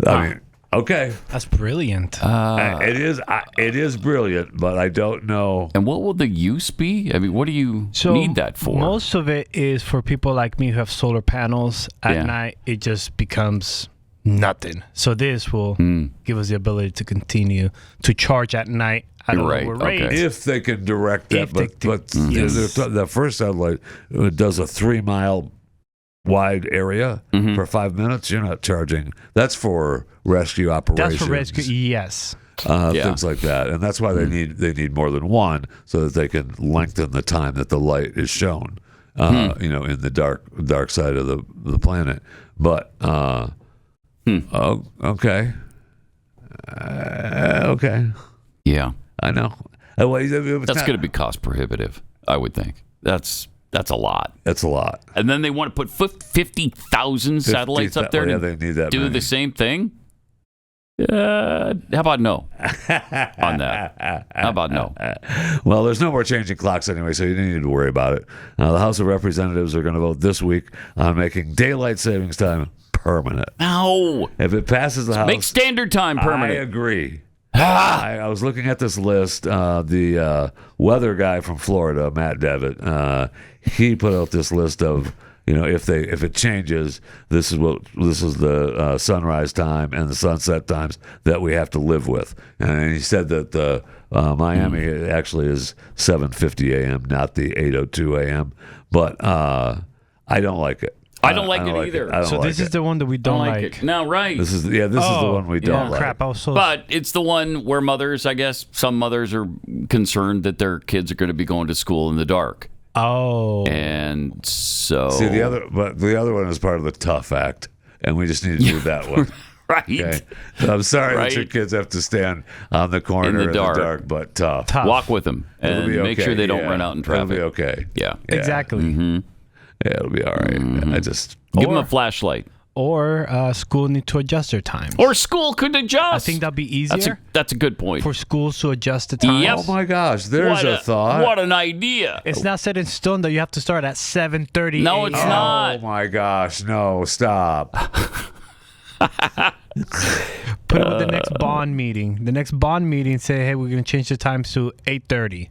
I mean, okay. That's brilliant. It is brilliant, but I don't know. And what will the use be? I mean, what do you need that for? Most of it is for people like me who have solar panels. At night, it just becomes nothing. So this will give us the ability to continue to charge at night at a lower rate. Okay. If they can direct that. But the first satellite does a 3-mile wide area for 5 minutes. You're not charging. That's for rescue operations. That's for rescue, yes. Things like that. And that's why they need more than one, so that they can lengthen the time that the light is shown in the dark side of the planet. But oh, okay. Okay. Yeah. I know. That's going to be cost prohibitive, I would think. That's That's a lot. That's a lot. And then they want to put 50,000 satellites up there to they need that do many. the same thing? How about no on that? How about no? Well, there's no more changing clocks anyway, so you don't need to worry about it. The House of Representatives are going to vote this week on making daylight savings time permanent. No. If it passes the House... Make standard time permanent. I agree. I was looking at this list. The weather guy from Florida, Matt Devitt, he put out this list of, if it changes, this is the sunrise time and the sunset times that we have to live with. And he said that Miami actually is 7:50 a.m., not the 8:02 a.m. But I don't like it. I don't like it either. So this is the one that we don't like. No, right. This is the one we don't like. Crap. But it's the one where mothers, I guess, some mothers are concerned that their kids are going to be going to school in the dark. Oh. And so... See, the other one is part of the Tough Act, and we just need to do that one. Right. Okay? So I'm sorry that your kids have to stand on the corner in the dark, but tough. Walk with them and make sure they don't run out in traffic. It'll be okay. Yeah. Exactly. Mm-hmm. Yeah, it'll be all right. Mm-hmm. I just... Give them a flashlight. Or school need to adjust their times. Or school could adjust. I think that'd be easier. That's a good point. For schools to adjust the times. Yep. Oh my gosh, there's a thought. What an idea. It's not set in stone that you have to start at 7:30. No, it's not. Oh my gosh, no, stop. Put it with the next bond meeting. The next bond meeting say, hey, we're going to change the times to 8:30.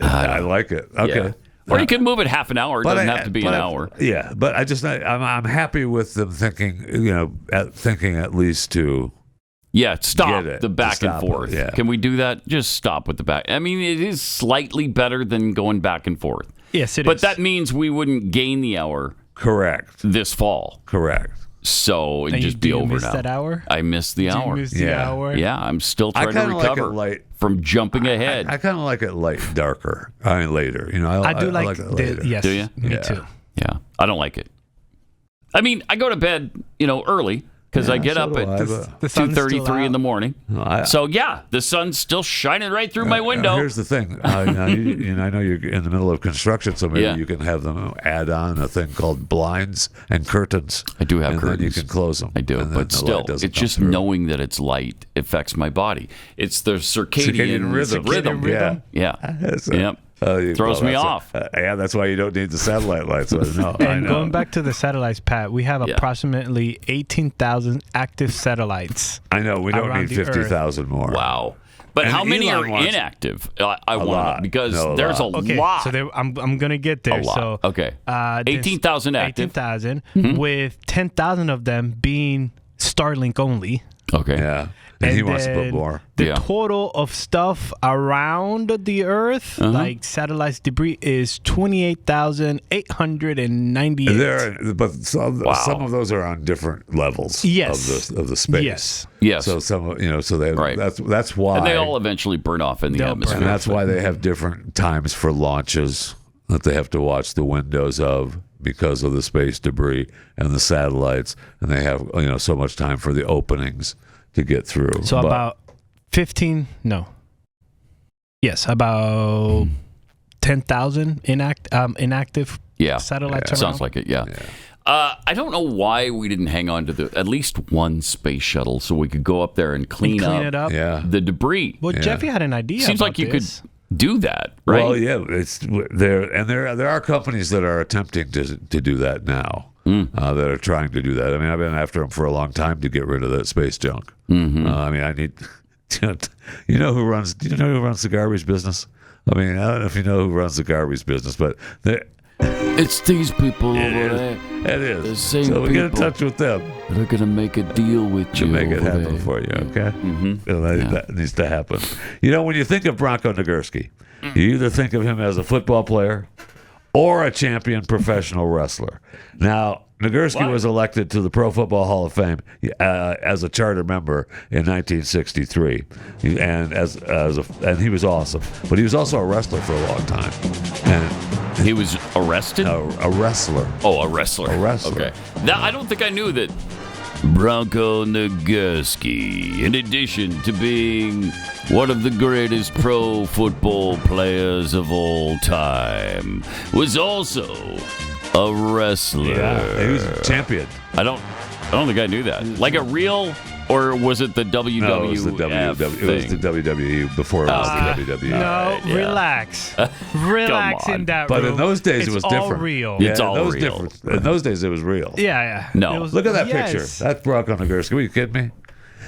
I like it. Okay. Yeah. Or you can move it half an hour. It doesn't have to be an hour. Yeah, but I'm happy with them thinking, thinking at least to... Yeah, stop the back and forth. Yeah. Can we do that? Just stop with the back. I mean, it is slightly better than going back and forth. Yes, it is. But that means we wouldn't gain the hour. Correct. This fall. Correct. So it'd just be over now. You missed that hour? I missed the hour. You missed the hour? Yeah, I'm still trying to recover from jumping ahead. I kind of like it darker. I mean, later. I do like it later. Yes. Do you? Me too. Yeah. I don't like it. I mean, I go to bed, early because I get up at 2:33 in the morning. So the sun's still shining right through my window. Here's the thing. I know you're in the middle of construction, so maybe you can have them add on a thing called blinds and curtains. I do have and curtains. Then you can close them. I do, but still, it's just knowing that it's light affects my body. It's the circadian rhythm. Yeah. Yep. Throws me off. That's why you don't need the satellite lights. And going back to the satellites, Pat, we have approximately 18,000 active satellites. I know. We don't need 50,000 more. Wow. But how many are inactive? I want to, because there's a lot. So I'm going to get there. A lot. So, 18,000 active. 18,000 with 10,000 of them being Starlink only. Okay. Yeah. And he wants to put more. The total of stuff around the Earth, like satellites debris, is 28,898. But some of those are on different levels. Yes. Of the space. Yes. So so they that's why. And they all eventually burn off in the atmosphere. And that's why they have different times for launches that they have to watch the windows of, because of the space debris and the satellites, and they have so much time for the openings to get through. So about 10,000 inactive satellites around. Sounds like it, I don't know why we didn't hang on to at least one space shuttle so we could go up there and clean up the debris. Well, Jeffy had an idea. Seems like you could do that, right? Well, there are companies that are attempting to do that now. That are trying to do that. I mean, I've been after them for a long time to get rid of that space junk. I mean, I need. Do you know who runs the garbage business? I mean, I don't know if you know who runs the garbage business, but it's these people over there. It is. The same so we get in people touch with them. They're going to make a deal with you to make it happen there. for you. Okay, that needs to happen. When you think of Bronko Nagurski, you either think of him as a football player or a champion professional wrestler. Now, Nagurski was elected to the Pro Football Hall of Fame as a charter member in 1963, and and he was awesome. But he was also a wrestler for a long time. And he was arrested? A wrestler. Oh, a wrestler. A wrestler. Okay. Now, I don't think I knew that Bronko Nagurski, in addition to being one of the greatest pro football players of all time, was also a wrestler. Yeah, he was a champion. I don't think I knew that. Like a real, or was it the WWF No, it was the WWE before it was the WWE. No, relax. Relax in that room. But in those days, it's it was different. All real. Yeah, it's all real. In those days, it was real. Yeah. No. Look at that picture. That's Bronko Nagurski. Are you kidding me?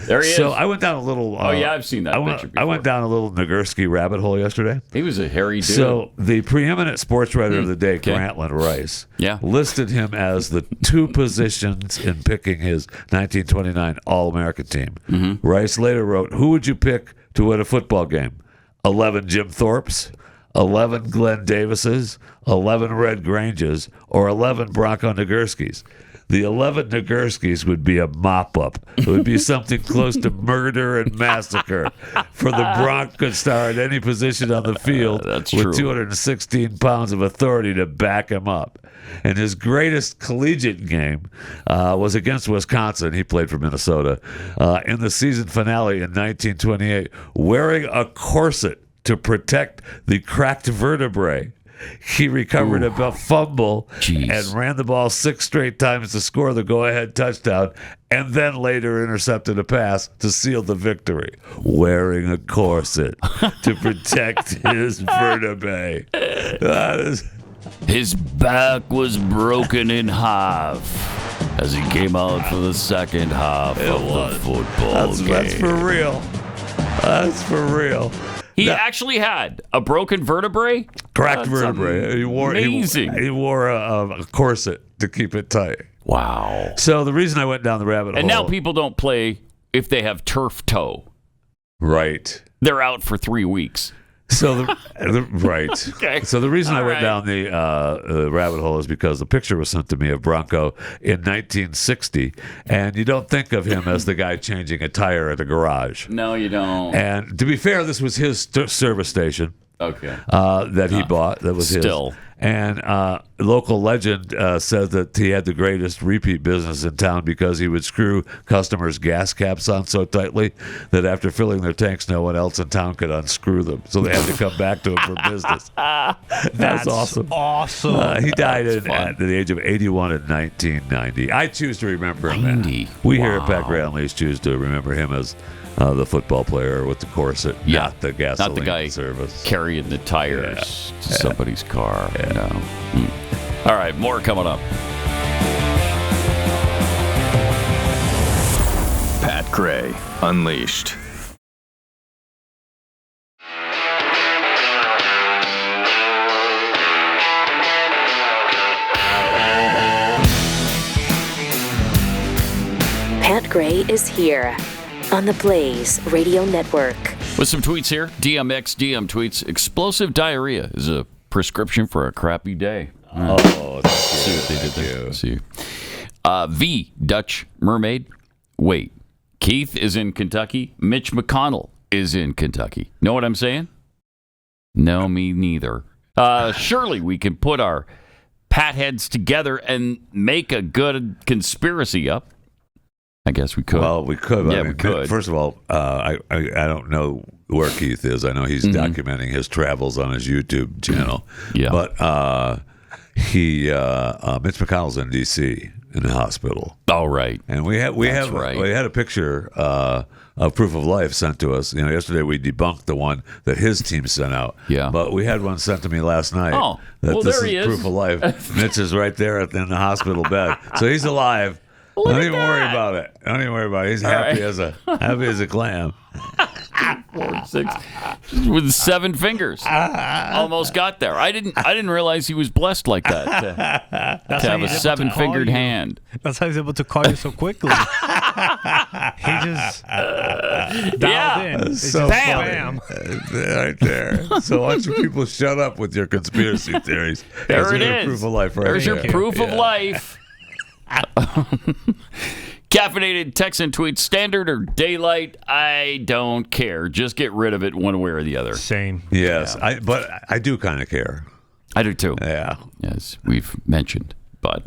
There he is. So I went down a little. I've seen that picture before. I went down a little Nagurski rabbit hole yesterday. He was a hairy dude. So the preeminent sports writer of the day, Grantland Rice, listed him as the two positions in picking his 1929 All-American team. Rice later wrote, "Who would you pick to win a football game? 11 Jim Thorpes, 11 Glenn Davises, 11 Red Granges, or 11 Bronko Nagurskis?" The 11 Nagurskis would be a mop-up. It would be something close to murder and massacre, for the Bronk could star at any position on the field with 216 pounds of authority to back him up. And his greatest collegiate game was against Wisconsin. He played for Minnesota. In the season finale in 1928, wearing a corset to protect the cracked vertebrae. He recovered a fumble and ran the ball 6 straight times to score the go-ahead touchdown, and then later intercepted a pass to seal the victory, wearing a corset to protect his vertebrae. His back was broken in half as he came out for the second half of the football game. That's for real. That's for real. He actually had a broken vertebrae? Cracked vertebrae. Amazing. He wore a corset to keep it tight. Wow. So the reason I went down the rabbit hole. And now people don't play if they have turf toe. Right. They're out for 3 weeks. So right. Okay. So the reason I went down the rabbit hole is because the picture was sent to me of Bronko in 1960, and you don't think of him as the guy changing a tire at a garage. No, you don't. And to be fair, this was his service station. Okay. That he bought. That was still. his. And local legend says that he had the greatest repeat business in town because he would screw customers' gas caps on so tightly that after filling their tanks, no one else in town could unscrew them. So they had to come back to him for business. That's awesome. Awesome. He died at the age of 81 in 1990. I choose to remember him. We here at Pat Gray Unleashed choose to remember him as the football player with the corset, not the gasoline not the guy service carrying the tires to somebody's car. No. All right, more coming up. Pat Gray Unleashed. Pat Gray is here on the Blaze Radio Network. With some tweets here. DMX DM tweets, explosive diarrhea is a prescription for a crappy day. Oh, see what they did there. See. V, Dutch Mermaid. Wait, Keith is in Kentucky. Mitch McConnell is in Kentucky. Know what I'm saying? No, me neither. Surely we can put our pat heads together and make a good conspiracy up. I guess we could. Well, we could. Yeah, we could. First of all, I don't know where Keith is. I know he's documenting his travels on his YouTube channel. Yeah. But Mitch McConnell's in D.C. in the hospital. All right. And we had a picture of proof of life sent to us. Yesterday we debunked the one that his team sent out. Yeah. But we had one sent to me last night. Oh, that this there he is. Proof of life. Mitch is right there in the hospital bed, so he's alive. Don't even worry about it. Don't even worry about it. He's happy as a clam. 4, 6, with 7 fingers. Almost got there. I didn't realize he was blessed like that to have a 7-fingered hand. That's how he's able to call you so quickly. He just dialed in. It's so just bam. Right there. So why don't you people shut up with your conspiracy theories? There it is. Proof of life right There's here. your proof of life. Caffeinated Texan tweets, standard or daylight, I don't care. Just get rid of it one way or the other. Same. Yes, but I do kind of care. I do too. Yeah. As we've mentioned. But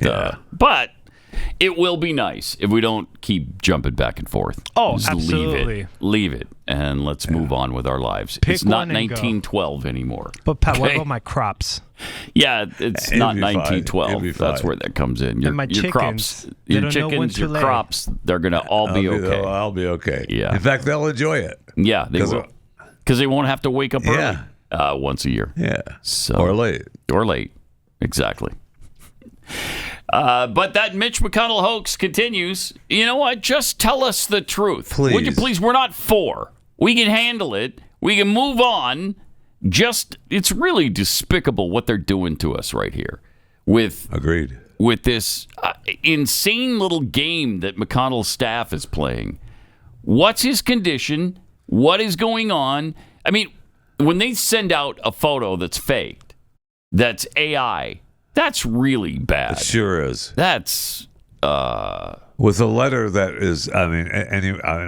It will be nice if we don't keep jumping back and forth. Oh, Just absolutely. Leave it, and let's move on with our lives. Pick it's not one and go. 1912 anymore. But Pat, what Okay? about my crops? Yeah, it's not be fine. It'll 1912. be That's where that comes in. And my your chickens, crops, they your don't know when chickens, to your lay. crops, they're going to all be okay. I'll be okay. Yeah. In fact, they'll enjoy it. Yeah, they will. Because they won't have to wake up Yeah. early once a year. Yeah. So, Or late. Or late. Exactly. But that Mitch McConnell hoax continues. You know what? Just tell us the truth. Please. Would you please? We're not for. We can handle it. We can move on. It's really despicable what they're doing to us right here. Agreed. With this insane little game that McConnell's staff is playing. What's his condition? What is going on? I mean, when they send out a photo that's faked, that's AI, that's really bad. It sure is. That's with a letter that is. I mean,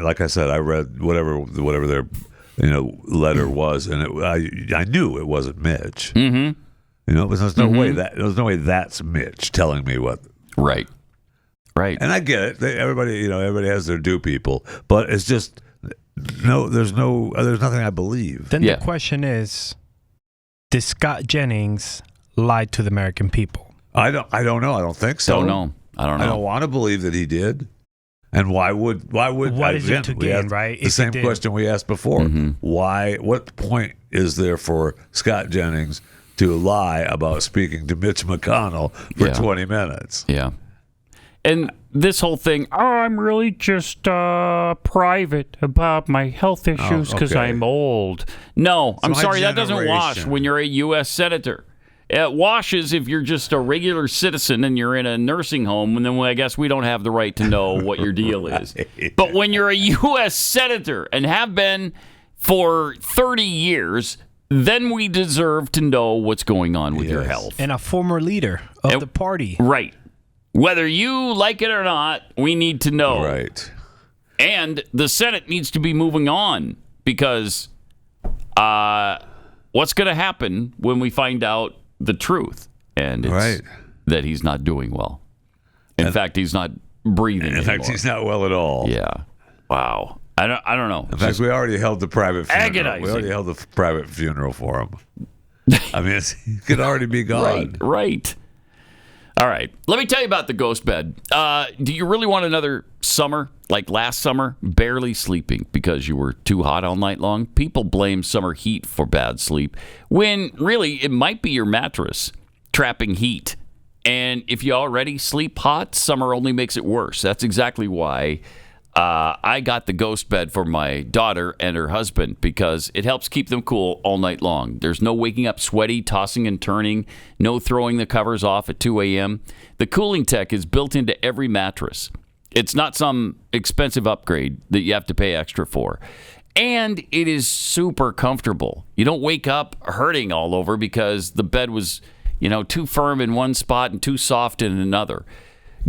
like I said, I read whatever their letter was, and I knew it wasn't Mitch. Mm-hmm. There's no way way that's Mitch telling me what. Right. And I get it. Everybody has their due people, but it's just there's nothing I believe. Then the question is, did Scott Jennings lie to the American people? I don't know. I don't think so. I don't know. I don't want to believe that he did. And why would what is it to gain, right? The same question we asked before. Mm-hmm. Why? What point is there for Scott Jennings to lie about speaking to Mitch McConnell for 20 minutes? Yeah. And this whole thing, I'm really just private about my health issues because I'm old. No, I'm sorry, that doesn't wash when you're a U.S. senator. It washes if you're just a regular citizen and you're in a nursing home, and then I guess we don't have the right to know what your deal is. But when you're a U.S. senator and have been for 30 years, then we deserve to know what's going on with your health. And a former leader of the party. Right. Whether you like it or not, we need to know. Right. And the Senate needs to be moving on because what's going to happen when we find out the truth? And it's that he's not doing well. In fact, he's not breathing anymore. In fact, he's not well at all. Yeah. Wow. I don't know. In fact, we already held the private funeral. Agonizing. We already held the private funeral for him. I mean, he could already be gone. Right. All right. Let me tell you about the ghost bed. Do you really want another summer like last summer? Barely sleeping because you were too hot all night long? People blame summer heat for bad sleep when really it might be your mattress trapping heat. And if you already sleep hot, summer only makes it worse. That's exactly why I got the ghost bed for my daughter and her husband because it helps keep them cool all night long. There's no waking up sweaty, tossing and turning, no throwing the covers off at 2 a.m. The cooling tech is built into every mattress. It's not some expensive upgrade that you have to pay extra for. And it is super comfortable. You don't wake up hurting all over because the bed was, too firm in one spot and too soft in another.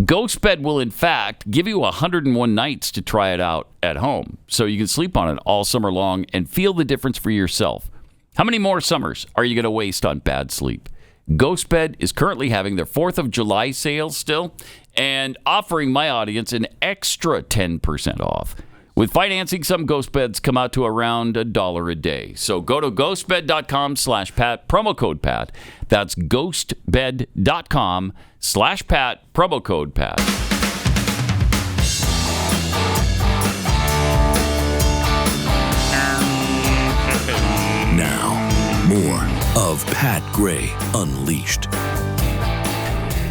Ghost Bed will, in fact, give you 101 nights to try it out at home so you can sleep on it all summer long and feel the difference for yourself. How many more summers are you going to waste on bad sleep? Ghost Bed is currently having their 4th of July sale still and offering my audience an extra 10% off. With financing, some ghost beds come out to around $1 a day. So go to ghostbed.com/Pat, promo code Pat. That's ghostbed.com/Pat, promo code Pat. Now, more of Pat Gray Unleashed.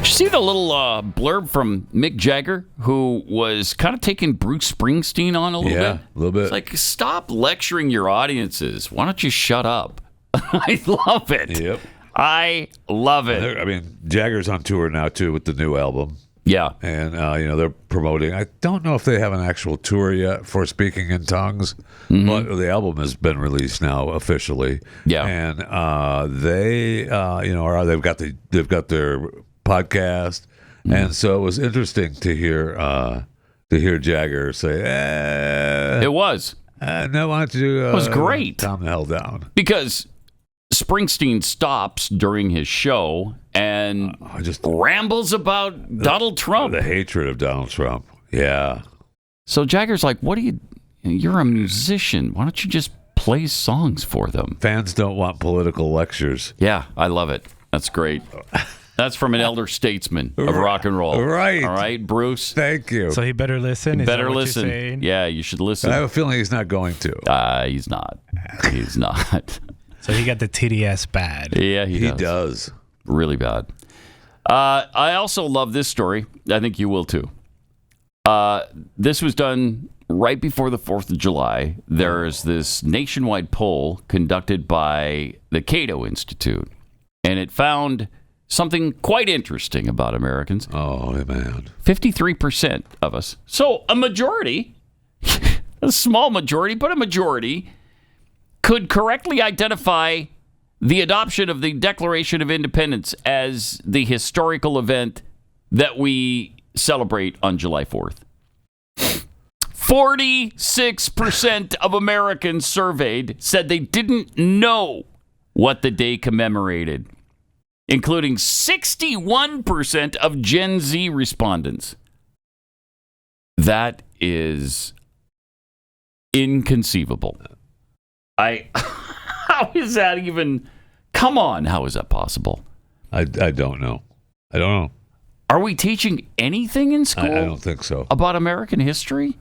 Did you see the little blurb from Mick Jagger, who was kind of taking Bruce Springsteen on a little bit? Yeah, a little bit. It's like, stop lecturing your audiences. Why don't you shut up? I love it. Yep. I love it. I mean, Jagger's on tour now, too, with the new album. Yeah. And, they're promoting. I don't know if they have an actual tour yet for Speaking in Tongues, but the album has been released now officially. Yeah. And they've got their podcast, and so it was interesting to hear Jagger say, it was. No, why don't you it was great. Calm the hell down. Because Springsteen stops during his show and just rambles about Donald Trump. The hatred of Donald Trump. Yeah. So Jagger's like, you're a musician. Why don't you just play songs for them? Fans don't want political lectures. Yeah, I love it. That's great. That's from an elder statesman of rock and roll. Right. All right, Bruce. Thank you. So he better listen? Is better that what listen. you're saying? Yeah, you should listen. I have a feeling he's not going to. He's not. He's not. So he got the TDS bad. Yeah, he does. Really bad. I also love this story. I think you will too. This was done right before the 4th of July. There's this nationwide poll conducted by the Cato Institute, and it found something quite interesting about Americans. Oh, man. 53% of us. So a majority, a small majority, but a majority, could correctly identify the adoption of the Declaration of Independence as the historical event that we celebrate on July 4th. 46% of Americans surveyed said they didn't know what the day commemorated, including 61% of Gen Z respondents. That is inconceivable. How is that even? Come on, how is that possible? I don't know. I don't know. Are we teaching anything in school? I don't think so. About American history?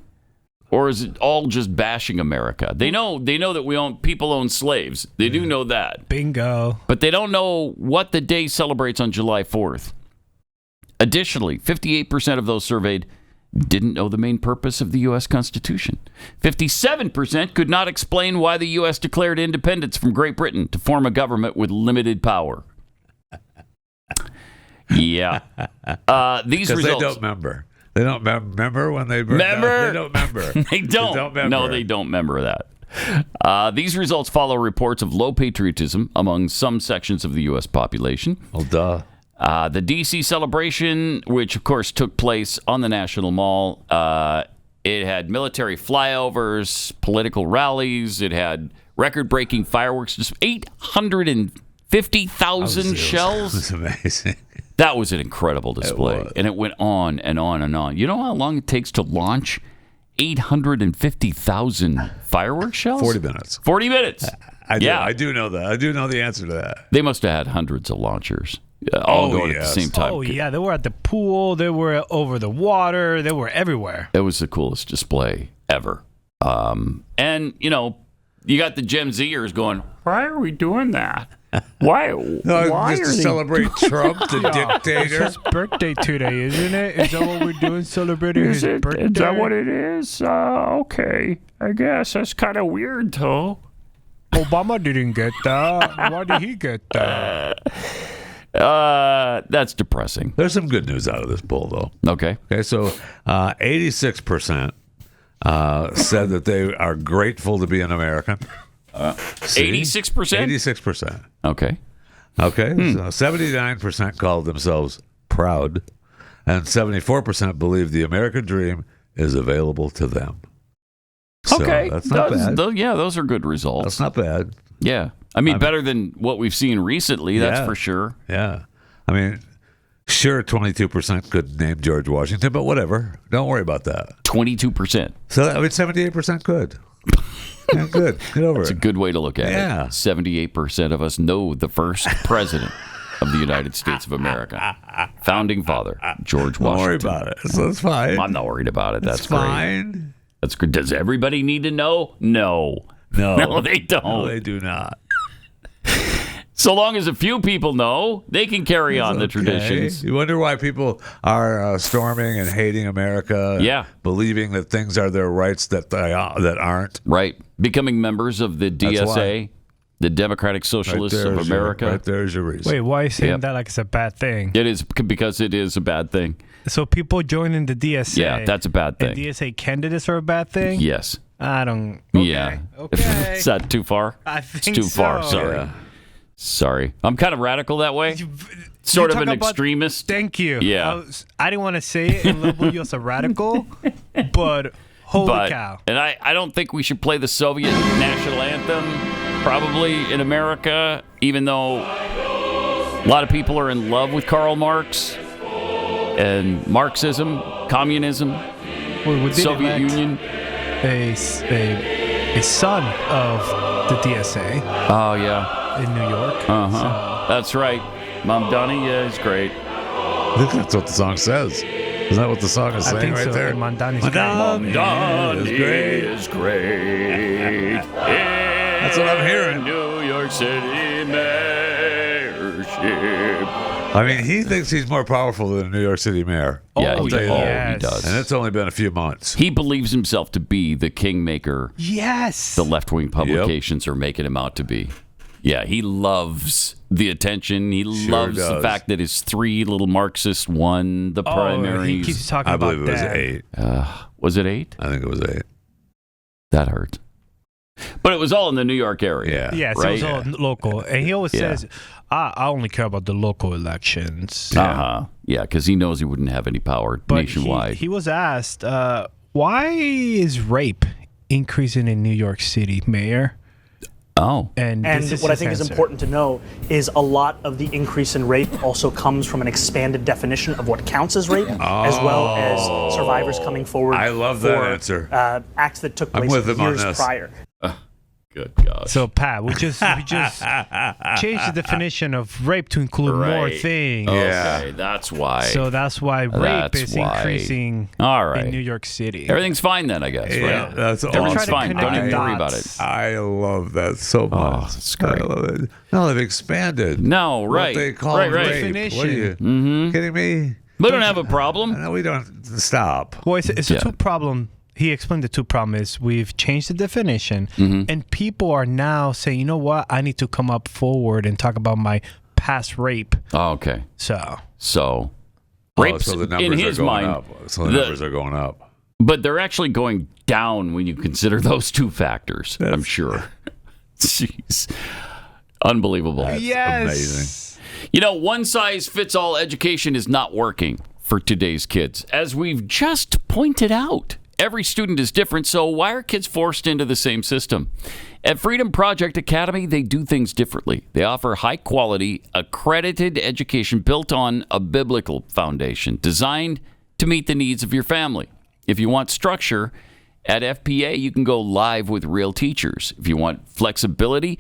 Or is it all just bashing America? They know that people own slaves. They do know that. Bingo. But they don't know what the day celebrates on July 4th. Additionally, 58% of those surveyed didn't know the main purpose of the U.S. Constitution. 57% could not explain why the U.S. declared independence from Great Britain to form a government with limited power. Yeah. These results. They don't remember. They don't remember when they remember. They don't remember. They don't remember. No, they don't remember that. These results follow reports of low patriotism among some sections of the U.S. population. Oh, duh. The D.C. celebration, which of course took place on the National Mall, it had military flyovers, political rallies. It had record-breaking fireworks. Just 850,000 shells. That's amazing. That was an incredible display, and it went on and on and on. You know how long it takes to launch 850,000 fireworks shells? 40 minutes. 40 minutes. I do know that. I do know the answer to that. They must have had hundreds of launchers all going at the same time. Oh, yeah. They were at the pool. They were over the water. They were everywhere. It was the coolest display ever. And, you got the Gen Zers going, why are we doing that? Why just to celebrate Trump, the dictator. It's his birthday today, isn't it? Is that what we're doing, celebrating his birthday? Is that what it is? Okay. I guess. That's kind of weird, though. Obama didn't get that. Why did he get that? That's depressing. There's some good news out of this poll, though. Okay, so 86% said that they are grateful to be an American. 86%? 86%. Okay. So 79% called themselves proud, and 74% believe the American dream is available to them. Okay. So that's not bad. Those are good results. That's not bad. Yeah. I mean, better than what we've seen recently, that's for sure. Yeah. I mean, sure, 22% could name George Washington, but whatever. Don't worry about that. 22%. So 78% could. Yeah, good. Get over That's it. a good way to look at it. 78% of us know the first president of the United States of America. Founding father, George Washington. Don't worry about it. So that's fine. I'm not worried about it. That's fine. Great. That's good. Does everybody need to know? No, they don't. No, they do not. So long as a few people know, they can carry on the traditions. You wonder why people are storming and hating America. Yeah. Believing that things are their rights that aren't. Right. Becoming members of the DSA, the Democratic Socialists of America. Right there's your reason. Wait, why are you saying that like it's a bad thing? It is because it is a bad thing. So people joining the DSA. Yeah, that's a bad thing. And DSA candidates are a bad thing? Yes. I don't. Okay. Yeah. Okay. Is that too far? I think it's too far. Sorry. Yeah. Sorry. I'm kind of radical that way. Sort of an extremist. Thank you. Yeah. I didn't want to say it and label you as a radical, but holy cow. And I don't think we should play the Soviet national anthem probably in America, even though A lot of people are in love with Karl Marx and Marxism, communism, Soviet Union. A son of the DSA. Oh, yeah. In New York. Uh-huh. That's right. Mamdani, yeah, he's great. I think that's what the song says. Is that what the song is saying right there? Mamdani is great. That's what I'm hearing. New York City mayorship. I mean, he thinks he's more powerful than a New York City mayor. Yeah, he does. And it's only been a few months. He believes himself to be the kingmaker. Yes. The left-wing publications are making him out to be. Yeah, he loves the attention. He loves the fact that his 3 little Marxists won the primaries. He keeps talking about that. I believe it was 8. Was it 8? I think it was 8. That hurts. But it was all in the New York area. Yes, right? it was all local. And he always says, I only care about the local elections. Uh-huh. Yeah, because he knows he wouldn't have any power nationwide. He was asked, why is rape increasing in New York City, Mayor? Oh. And what I think is important to know is a lot of the increase in rape also comes from an expanded definition of what counts as rape, as well as survivors coming forward. I love that answer. Acts that took place years prior. Good gosh. So, Pat, we just changed the definition of rape to include more things. Okay, that's why. So that's why rape is increasing in New York City. Everything's fine then, I guess. Yeah, right? that's Everything's fine. Don't even worry about it. I love that so much. Oh, that's great. I love it. No, they've expanded. No, right. What they call rape. Definition. What are you kidding me? We don't have a problem. No, we don't. Stop. Well, it's a two-problem. He explained the two problems is we've changed the definition, and people are now saying, you know what, I need to come up forward and talk about my past rape. Oh, okay. So rapes so the numbers in his are going mind. up. So the numbers are going up. But they're actually going down when you consider those two factors, I'm sure. Jeez. Unbelievable. That's amazing. You know, one-size-fits-all education is not working for today's kids, as we've just pointed out. Every student is different, so why are kids forced into the same system? At Freedom Project Academy, they do things differently. They offer high-quality, accredited education built on a biblical foundation, designed to meet the needs of your family. If you want structure, at FPA, you can go live with real teachers. If you want flexibility,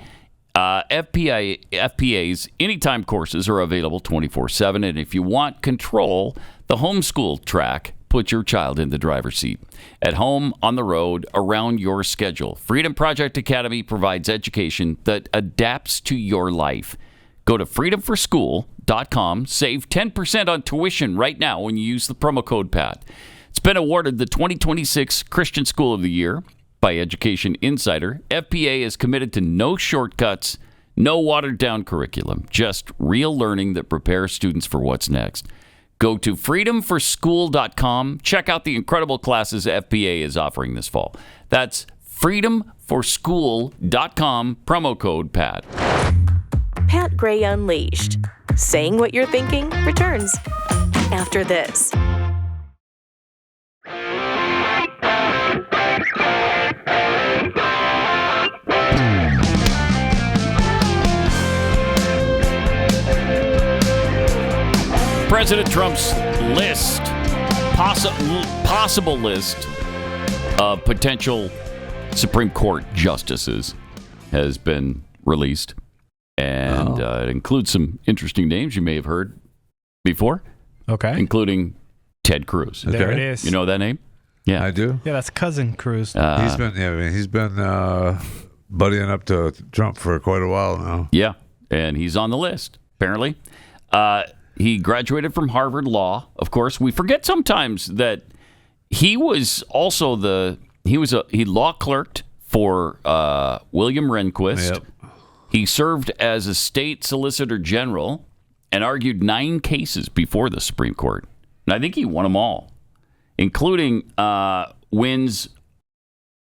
FPA's anytime courses are available 24/7, and if you want control, the homeschool track put your child in the driver's seat. At home, on the road, around your schedule. Freedom Project Academy provides education that adapts to your life. Go to freedomforschool.com. Save 10% on tuition right now when you use the promo code PAT. It's been awarded the 2026 Christian School of the Year by Education Insider. FPA is committed to no shortcuts, no watered-down curriculum, just real learning that prepares students for what's next. Go to freedomforschool.com. Check out the incredible classes FPA is offering this fall. That's freedomforschool.com, promo code PAT. Pat Gray Unleashed. Saying what you're thinking returns after this. President Trump's list, possible list of potential Supreme Court justices has been released. And it includes some interesting names you may have heard before. Okay. Including Ted Cruz. There it is. You know that name? Yeah. I do. Yeah, that's Cousin Cruz. He's been buddying up to Trump for quite a while now. Yeah, and he's on the list, apparently. He graduated from Harvard Law. Of course, we forget sometimes that he was also he law clerked for William Rehnquist. Yep. He served as a state solicitor general and argued 9 cases before the Supreme Court. And I think he won them all, including wins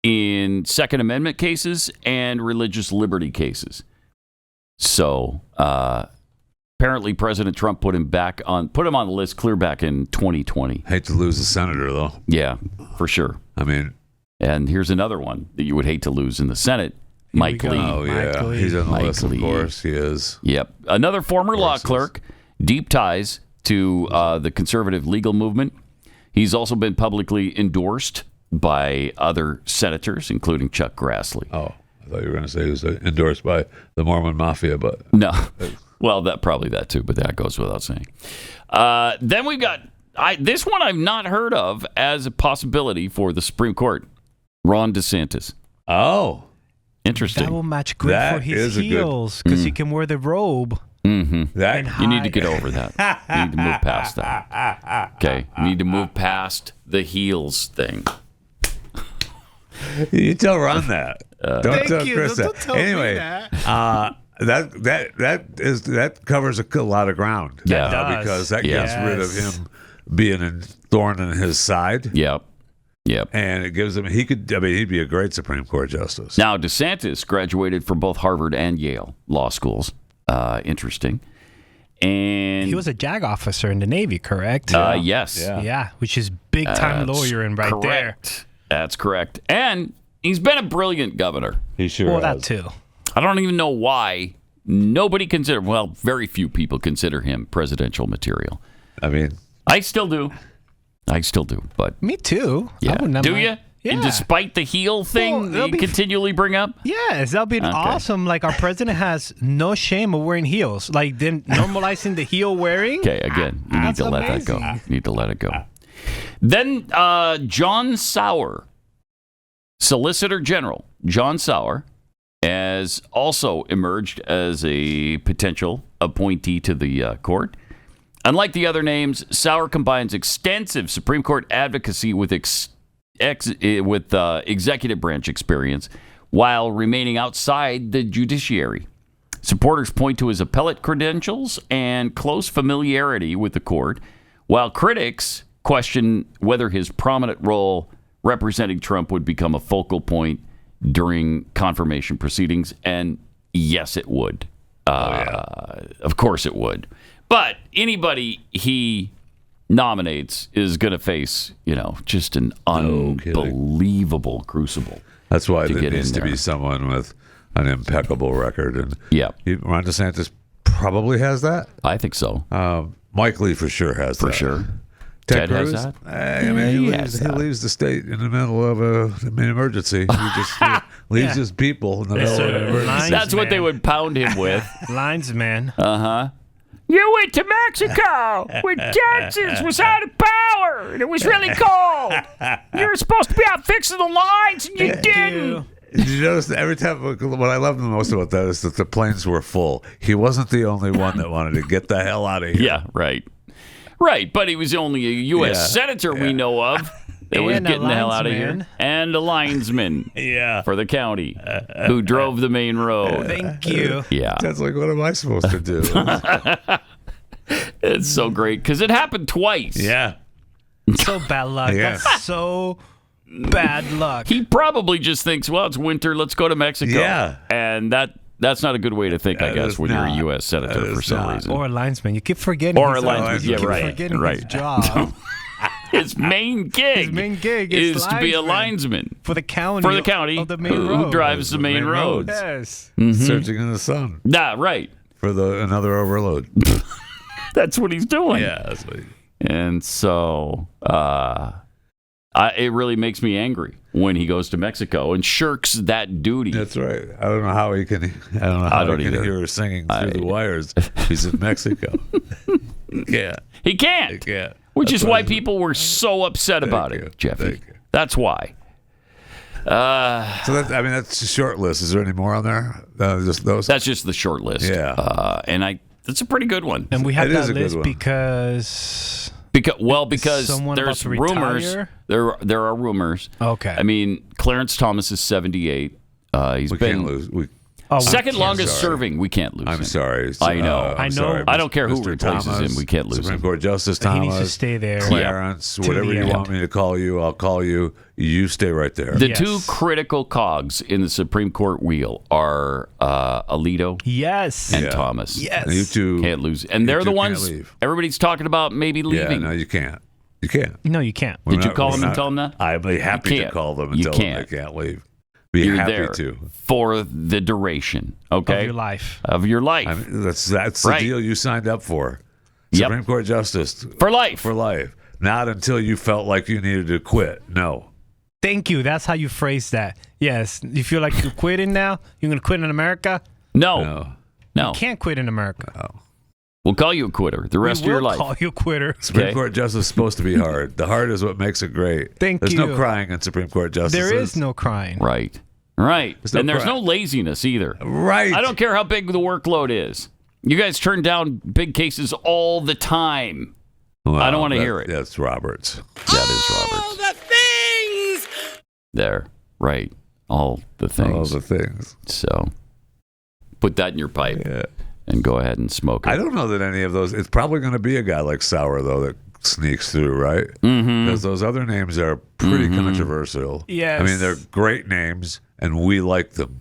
in Second Amendment cases and religious liberty cases. So apparently President Trump put him on the list clear back in 2020. Hate to lose a senator, though. Yeah, for sure. I mean, and here's another one that you would hate to lose in the Senate. Mike Lee. Oh, yeah. He's on the list, of course. He is. Yep. Another former law clerk, deep ties to the conservative legal movement. He's also been publicly endorsed by other senators, including Chuck Grassley. Oh, I thought you were going to say he was endorsed by the Mormon Mafia, but... No. Well, probably that too, but that goes without saying. Then we've got this one I've not heard of as a possibility for the Supreme Court. Ron DeSantis. Oh. Interesting. That will match good for his heels because he can wear the robe. Mm-hmm. You need to get over that. You need to move past that. Okay. You need to move past the heels thing. You tell Ron that. Don't tell Chris that. Don't tell anyway, me that covers a lot of ground. Yeah, because that gets rid of him being a thorn in his side. Yep. And it gives him. He'd be a great Supreme Court justice. Now DeSantis graduated from both Harvard and Yale law schools. Interesting. And he was a JAG officer in the Navy, correct? Yes. Yeah, which is big time lawyering right correct. That's correct. And he's been a brilliant governor. He sure has. That too. I don't even know why nobody very few people consider him presidential material. I mean, I still do, but me too. Yeah. Do you? Yeah. Despite the heel thing you continually bring up? Yes, that'll be awesome. Like, our president has no shame of wearing heels. Like, then normalizing the heel wearing. Okay, again, you need to let that go. You need to let it go. Then John Sauer, Solicitor General John Sauer, has also emerged as a potential appointee to the court. Unlike the other names, Sauer combines extensive Supreme Court advocacy with executive branch experience while remaining outside the judiciary. Supporters point to his appellate credentials and close familiarity with the court, while critics question whether his prominent role representing Trump would become a focal point during confirmation proceedings. And yes, it would. Of course it would. But anybody he nominates is going to face, just an unbelievable crucible. That's why there needs to be someone with an impeccable record. And Ron DeSantis probably has that. I think so. Mike Lee for sure has that. For sure. Ted has Cruz? that? He leaves the state in the middle of an emergency. He just leaves his people in the middle of an emergency. That's what they would pound him with. Linesman. Uh-huh. You went to Mexico when Texas was out of power and it was really cold. You were supposed to be out fixing the lines and you didn't. Did you notice that every time, what I love the most about that is that the planes were full. He wasn't the only one that wanted to get the hell out of here. Yeah, right. Right, but he was only a U.S. senator we know of that was getting the hell out of here. And a linesman for the county who drove the main road. Thank you. Yeah. That's like, what am I supposed to do? It's so great because it happened twice. Yeah. So bad luck. Yeah. That's so bad luck. He probably just thinks, well, it's winter, let's go to Mexico. Yeah. And that's not a good way to think, I guess, when you're a U.S. senator for some reason. Or a linesman. You keep forgetting. Or a linesman. You keep forgetting his job. His main gig is to be a linesman for the county of the main who drives the main roads. Yes. Mm-hmm. Searching in the sun. Nah, right. For another overload. That's what he's doing. Yeah, that's what And so it really makes me angry when he goes to Mexico and shirks that duty. That's right. I don't know how he can. I don't can hear her singing through the wires. He's in Mexico. He can't. Which is why people were so upset about it, Jeffy. That's why. So that's a short list. Is there any more on there? Just those. That's just the short list. Yeah. And that's a pretty good one. And we have that list because there's rumors. There are rumors. Okay. I mean, Clarence Thomas is 78. He's can't lose. Second longest serving. We can't lose. I'm sorry. I know. I know. I don't care who Mr. replaces Thomas, him. We can't lose Supreme him. Court Justice Thomas. He needs to stay there. Clarence, whatever you want me to call you, I'll call you. You stay right there. The two critical cogs in the Supreme Court wheel are Alito and Thomas. Yes. And you two can't lose. And they're the ones everybody's talking about maybe leaving. Yeah, no, you can't. You can't. No, you can't. Did you call them and tell them that? I'd be happy to call them and tell them they can't leave. You're happy there to. for the duration, okay? Of your life. I mean, that's the deal you signed up for. Supreme Court Justice. For life. For life. Not until you felt like you needed to quit. No. Thank you. That's how you phrase that. Yes. You feel like you're quitting now? You're going to quit in America? No. You can't quit in America. No. We'll call you a quitter the rest of your life. We'll call you a quitter. Supreme Court Justice is supposed to be hard. The hard is what makes it great. There's no crying in Supreme Court Justice. There is no crying. Right. And there's no laziness either. Right. I don't care how big the workload is. You guys turn down big cases all the time. Well, I don't want to hear it. That's Roberts. That is Roberts. All the things! There. Right. All the things. All the things. So put that in your pipe and go ahead and smoke it. I don't know that any of those. It's probably going to be a guy like Sauer, though, that sneaks through, right? Because those other names are pretty controversial. Yes. I mean, they're great names, and we like them.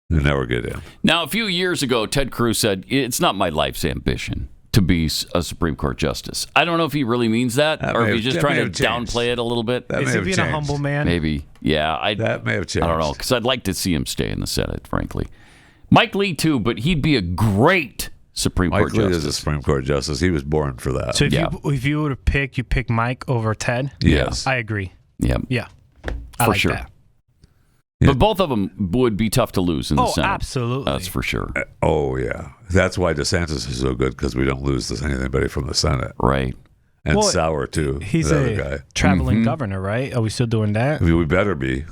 You never get in. Now, a few years ago, Ted Cruz said, it's not my life's ambition to be a Supreme Court justice. I don't know if he really means that or if he's just trying to downplay it a little bit. Is he being a humble man? Maybe. Yeah. That may have changed. I don't know, because I'd like to see him stay in the Senate, frankly. Mike Lee, too, but he'd be a great Supreme Court justice. Mike Lee is a Supreme Court justice. He was born for that. So if you were to pick, you pick Mike over Ted? Yes. I agree. Yeah. Yeah. For sure. That. But both of them would be tough to lose in the Senate. Absolutely. That's for sure. Oh, yeah. That's why DeSantis is so good, because we don't lose anybody from the Senate. Right. And Sauer, too. He's the a other guy. traveling governor, right? Are we still doing that? We better be.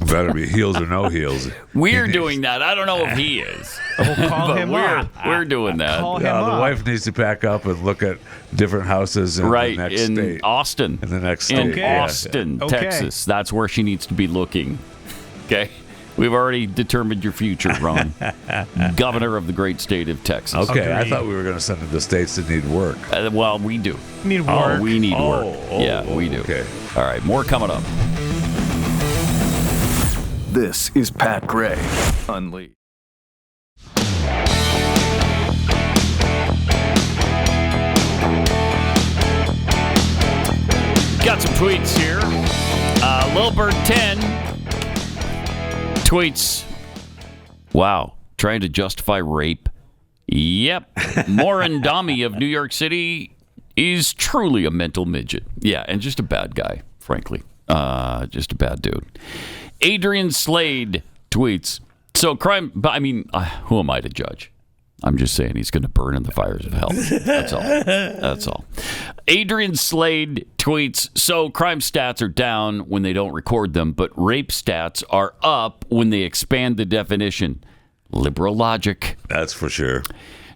Better be heels or no heels. We're doing that. I don't know if he is. We'll call him up. We're doing that. Call him The up. wife needs to pack up and look at different houses in the next state. Austin. In the next state. In Austin, Texas. That's where she needs to be looking. Okay? We've already determined your future, Ron. Governor of the great state of Texas. Okay, I thought we were going to send them to states that need work. Well, we do. Need work. We need work. We do. Okay. All right, more coming up. This is Pat Gray Unleashed. Got some tweets here. Lil Bird 10 tweets, wow, trying to justify rape. Yep. Moran Dami of New York City is truly a mental midget. Yeah, and just a bad guy, frankly. Just a bad dude. Adrian Slade tweets, so crime, I mean, who am I to judge? I'm just saying he's going to burn in the fires of hell. That's all. That's all. Adrian Slade tweets, so crime stats are down when they don't record them, but rape stats are up when they expand the definition. Liberal logic. That's for sure.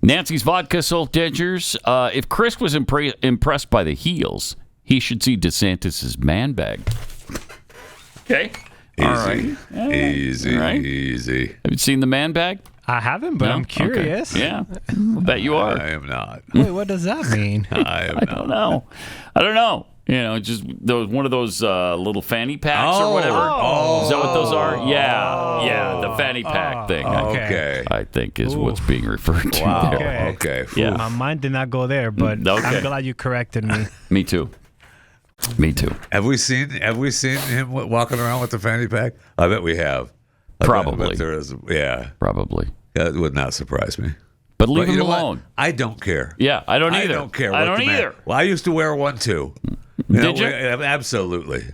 Nancy's Vodka Soul Dentures. If Chris was impressed by the heels, he should see DeSantis' man bag. Okay. Easy. All right. Easy. All right. Easy. Have you seen the man bag? I haven't, but No? I'm curious. Okay. Yeah. I'll bet you are. I am not. Wait, what does that mean? I don't know. I don't know. You know, just one of those little fanny packs or whatever. Is that what those are? Yeah, the fanny pack thing. Okay. I think is what's being referred to Wow. there. Okay. Yeah. My mind did not go there, but I'm glad you corrected me. Me too. Me too. Have we seen him walking around with the fanny pack? I bet we have. Probably. I bet there is. Yeah. Probably. That would not surprise me. But leave him you know what? alone. I don't care. Yeah, I don't either. I don't care. I what don't the man- either. Well, I used to wear one too. Did you? Absolutely.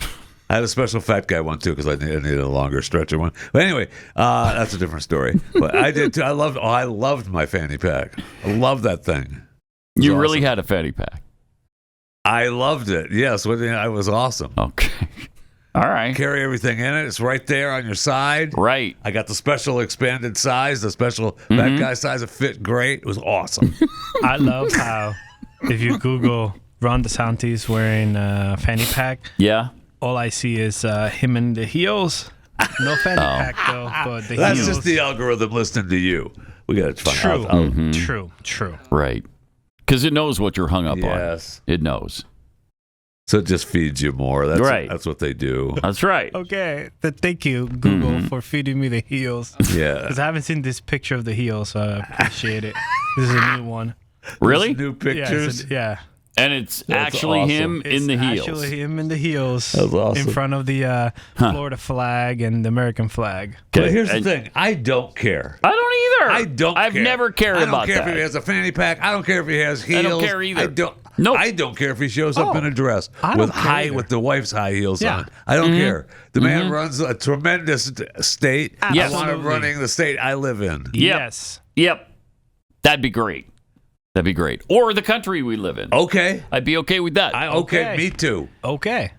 I had a special fat guy one too because I needed a longer stretcher one. But anyway, that's a different story. But I did too. I loved my fanny pack. I loved that thing. You really had a fanny pack. I loved it. Yes, it was awesome. Okay. All right. Carry everything in it. It's right there on your side. Right. I got the special expanded size, the special fat guy size. It fit great. It was awesome. I love how if you Google Ron DeSantis wearing a fanny pack, all I see is him in the heels. No fanny pack though, but the That's heels. just the algorithm listening to you. We got to find True. out. True. Right. Because it knows what you're hung up on. Yes. It knows. So it just feeds you more. That's Right. That's what they do. That's right. Okay. Thank you, Google, for feeding me the heels. Yeah. Because I haven't seen this picture of the heels, so I appreciate it. This is a new one. Really? New pictures. Yeah. And it's actually awesome. him in the heels. Actually him in the heels. That's awesome. In front of the Florida flag and the American flag. But here's the thing. I don't care. I don't either. I've care. never cared about that. I don't care if he has a fanny pack. I don't care if he has heels. I don't care either. I don't care if he shows up in a dress with the wife's high heels on. I don't care. The man runs a tremendous state. Yes. I want him running the state I live in. Yes. Yep. That'd be great. That'd be great. Or the country we live in. Okay. I'd be okay with that. Okay, me too. Okay.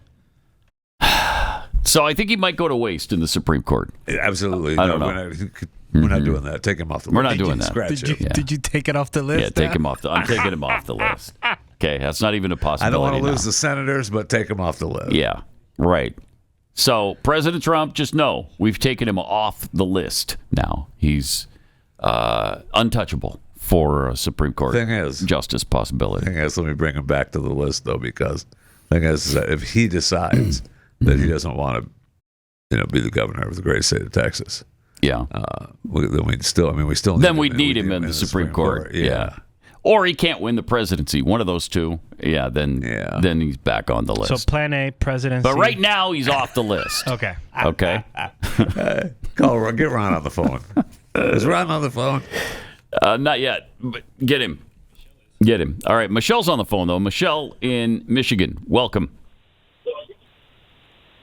So I think he might go to waste in the Supreme Court. Absolutely. I don't know. We're not doing that. Take him off the list. We're not doing that. Did you take it off the list? Yeah, take him off. I'm taking him off the list. Okay, that's not even a possibility. I don't want to lose now. the senators, but take him off the list. Yeah, right. So President Trump, just know we've taken him off the list now. He's untouchable for a Supreme Court justice possibility. Thing is, let me bring him back to the list, though, because the thing is that if he decides that he doesn't want to, be the governor of the great state of Texas, yeah, then we still need him in the Supreme Court. Yeah. Or he can't win the presidency. One of those two. Yeah, then he's back on the list. So plan A, presidency. But right now, he's off the list. Okay. Okay. Get Ron on the phone. Is Ron on the phone? Not yet. But get him. All right. Michelle's on the phone, though. Michelle in Michigan. Welcome.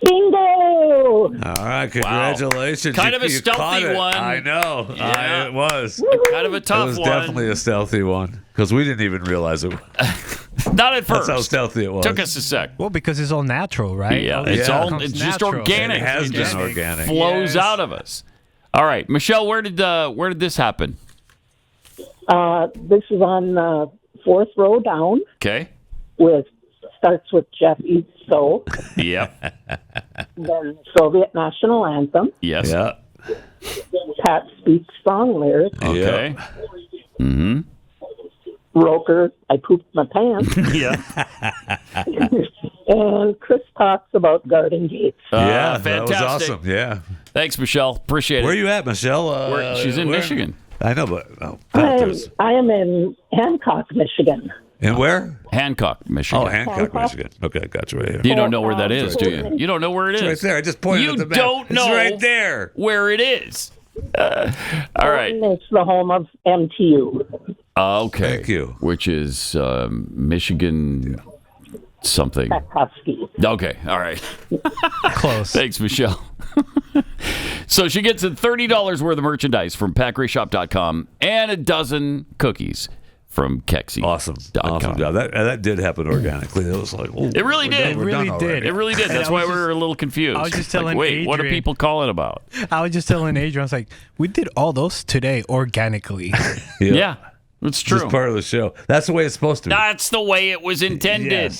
Bingo! All right, congratulations. Kind of a you stealthy one. I know. Yeah. It was. Kind of a tough one. It was definitely a stealthy one because we didn't even realize it. Not at first. That's how stealthy it was. Took us a sec. Well, because it's all natural, right? Yeah, it's just organic. It has been organic. Flows out of us. All right, Michelle, where did this happen? This is on fourth row down. Okay. Starts with Jeff Eats So. Yep. Then Soviet National Anthem. Yes. Yeah. Pat speaks song lyrics. Okay. Mm-hmm. Roker, I pooped my pants. Yeah. And Chris talks about Garden Gates. Yeah, fantastic. That was awesome. Yeah. Thanks, Michelle. Appreciate it. Where are you at, Michelle? She's in Michigan. I know, but I am in Hancock, Michigan. And where? Hancock, Michigan. Oh, Hancock, Michigan. Okay, got you right here. You don't know where that is, do you? You don't know where it is. It's right there. I just pointed at the map. You don't know it's right there. where it is. All right. It's the home of MTU. Okay. Thank you. Which is Michigan something. Husky. Okay. All right. Close. Thanks, Michelle. So she gets $30 worth of merchandise from PatGrayShop.com and a dozen cookies from Kexi. Awesome job. That did happen organically. It was like, it really did. It really did. It really did. That's why we were a little confused. I was just telling wait, Adrian, what are people calling about? I was just telling Adrian, I was like, we did all those today organically. Yeah, it's true. Just part of the show. That's the way it's supposed to be. That's the way it was intended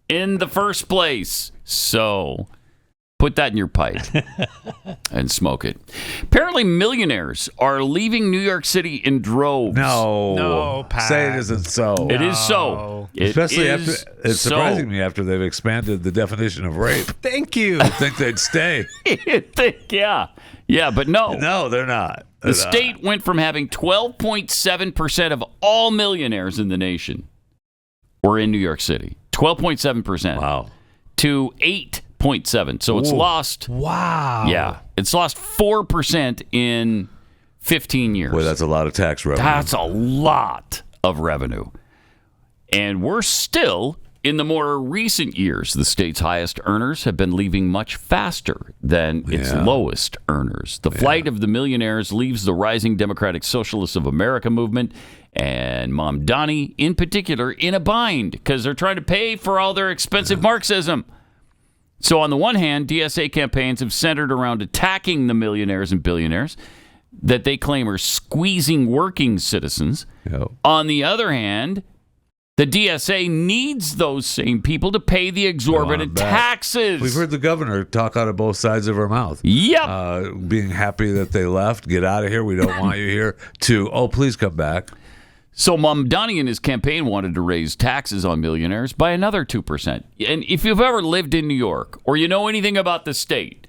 in the first place. So put that in your pipe and smoke it. Apparently, millionaires are leaving New York City in droves. No, Pat. Say it isn't so. It is so. Especially after it's surprising me after they've expanded the definition of rape. Thank you. I think they'd stay. Yeah, but no. No, they're not. The state went from having 12.7% of all millionaires in the nation were in New York City. 12.7%. Wow. To 8.7. So it's lost. Wow. Yeah. It's lost 4% in 15 years. Boy, that's a lot of tax revenue. That's a lot of revenue. And we're still in the more recent years. The state's highest earners have been leaving much faster than its lowest earners. The flight of the millionaires leaves the rising Democratic Socialists of America movement and Mamdani in particular in a bind because they're trying to pay for all their expensive Marxism. So on the one hand, DSA campaigns have centered around attacking the millionaires and billionaires that they claim are squeezing working citizens. Yep. On the other hand, the DSA needs those same people to pay the exorbitant taxes. We've heard the governor talk out of both sides of her mouth. Yep. Being happy that they left, get out of here, we don't want you here, to, oh, please come back. So Mamdani in his campaign wanted to raise taxes on millionaires by another 2%. And if you've ever lived in New York or you know anything about the state,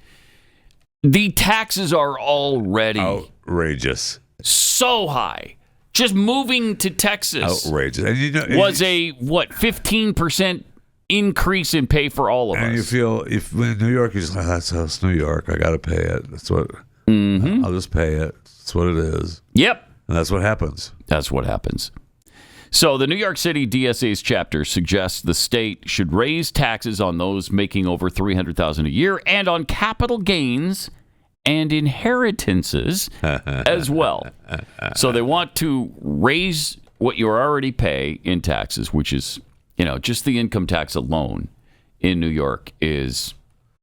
the taxes are already outrageous. So high. just moving to Texas outrageous. And was a 15% increase in pay for all of us. And you feel when New York is that's New York. I got to pay it. That's what I'll just pay it. That's what it is. Yep. And that's what happens. That's what happens. So the New York City DSA's chapter suggests the state should raise taxes on those making over $300,000 a year and on capital gains and inheritances as well. So they want to raise what you already pay in taxes, which is, just the income tax alone in New York is,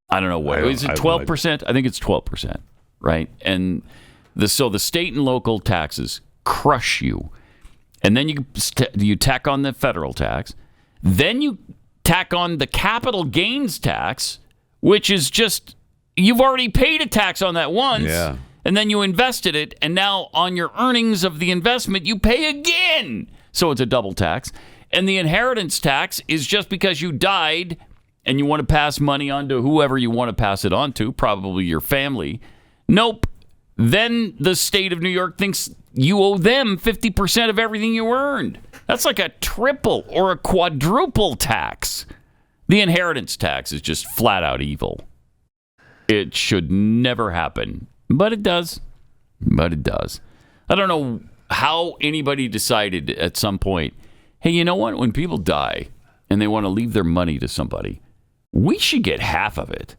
I don't know what, is it 12%? I think it's 12%, right? And so the state and local taxes crush you. And then you tack on the federal tax. Then you tack on the capital gains tax, which is just, you've already paid a tax on that once. Yeah. And then you invested it. And now on your earnings of the investment, you pay again. So it's a double tax. And the inheritance tax is just because you died and you want to pass money on to whoever you want to pass it on to, probably your family. Nope. Then the state of New York thinks you owe them 50% of everything you earned. That's like a triple or a quadruple tax. The inheritance tax is just flat out evil. It should never happen, but it does. I don't know how anybody decided at some point, hey, you know what? When people die and they want to leave their money to somebody, we should get half of it.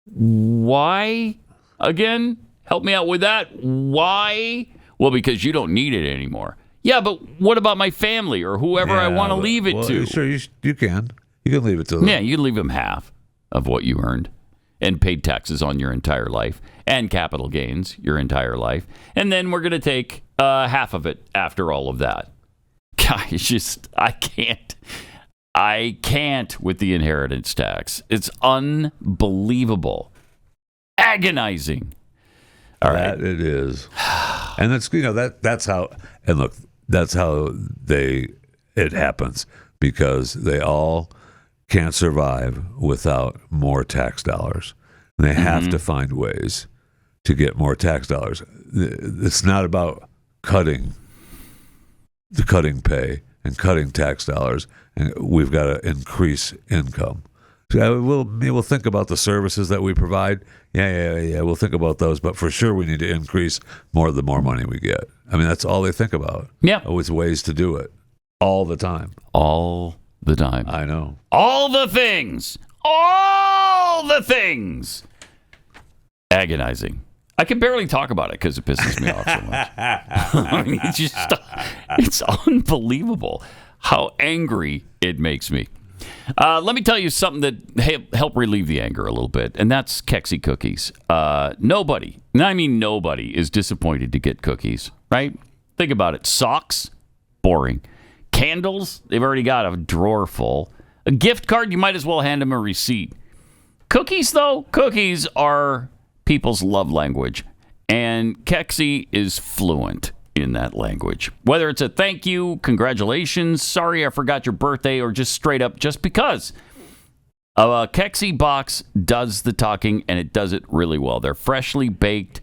Why? Again, help me out with that. Why? Well, because you don't need it anymore. Yeah, but what about my family or whoever I want to leave it to? Sure, you can. You can leave it to them. Yeah, you can leave them half of what you earned and paid taxes on your entire life and capital gains your entire life. And then we're going to take half of it after all of that. Guys, I can't with the inheritance tax. It's unbelievable. Agonizing. All right. That it is. And that's that's how, and look, that's how it happens, because they all can't survive without more tax dollars. They have to find ways to get more tax dollars. It's not about cutting pay and cutting tax dollars, and we've got to increase income. So we'll think about the services that we provide. Yeah. We'll think about those, but for sure we need to increase the more money we get. I mean, that's all they think about. Yeah, always ways to do it, all the time. All the time. I know. All the things. Agonizing. I can barely talk about it because it pisses me off so much. I mean, it's unbelievable how angry it makes me. Let me tell you something that help relieve the anger a little bit, and that's Kexi cookies. Nobody is disappointed to get cookies, right? Think about it. Socks, boring. Candles, they've already got a drawer full. A gift card, you might as well hand them a receipt. Cookies, though, cookies are people's love language, and Kexi is fluent in that language. Whether it's a thank you, congratulations, sorry I forgot your birthday, or just straight up just because. A Kexi box does the talking, and it does it really well. They're freshly baked,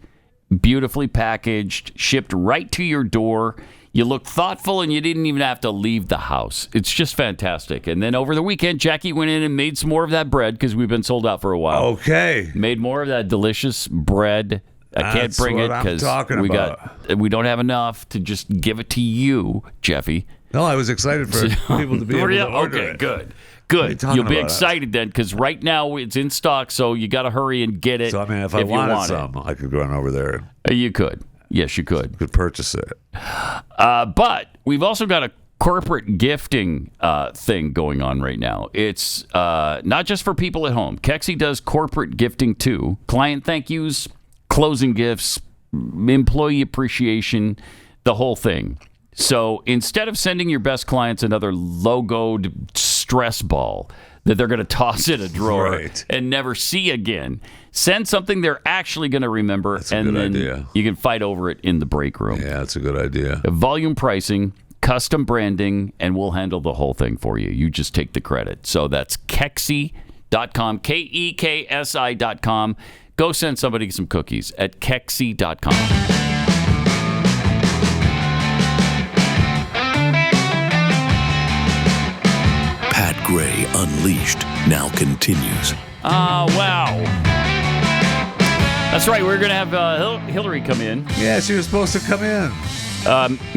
beautifully packaged, shipped right to your door. You look thoughtful, and you didn't even have to leave the house. It's just fantastic. And then over the weekend, Jackie went in and made some more of that bread because we've been sold out for a while. Okay. Made more of that delicious bread. I can't bring it because we don't have enough to just give it to you, Jeffy. No, I was excited for people to be able to order it. Okay, good. You'll be excited then, because right now it's in stock, so you got to hurry and get it. So I mean, if I wanted some, I could run over there. You could. Yes, you could. Could purchase it. But we've also got a corporate gifting thing going on right now. It's not just for people at home. Kexi does corporate gifting too. Client thank yous, closing gifts, employee appreciation, the whole thing. So instead of sending your best clients another logoed stress ball that they're going to toss in a drawer and never see again, send something they're actually going to remember, and then you can fight over it in the break room. Yeah, that's a good idea. Volume pricing, custom branding, and we'll handle the whole thing for you. You just take the credit. So that's Kexi.com, KEKSI.com. Go send somebody some cookies at Kexi.com. Unleashed now continues. Wow. That's right. We're going to have Hilary come in. Yeah, she was supposed to come in.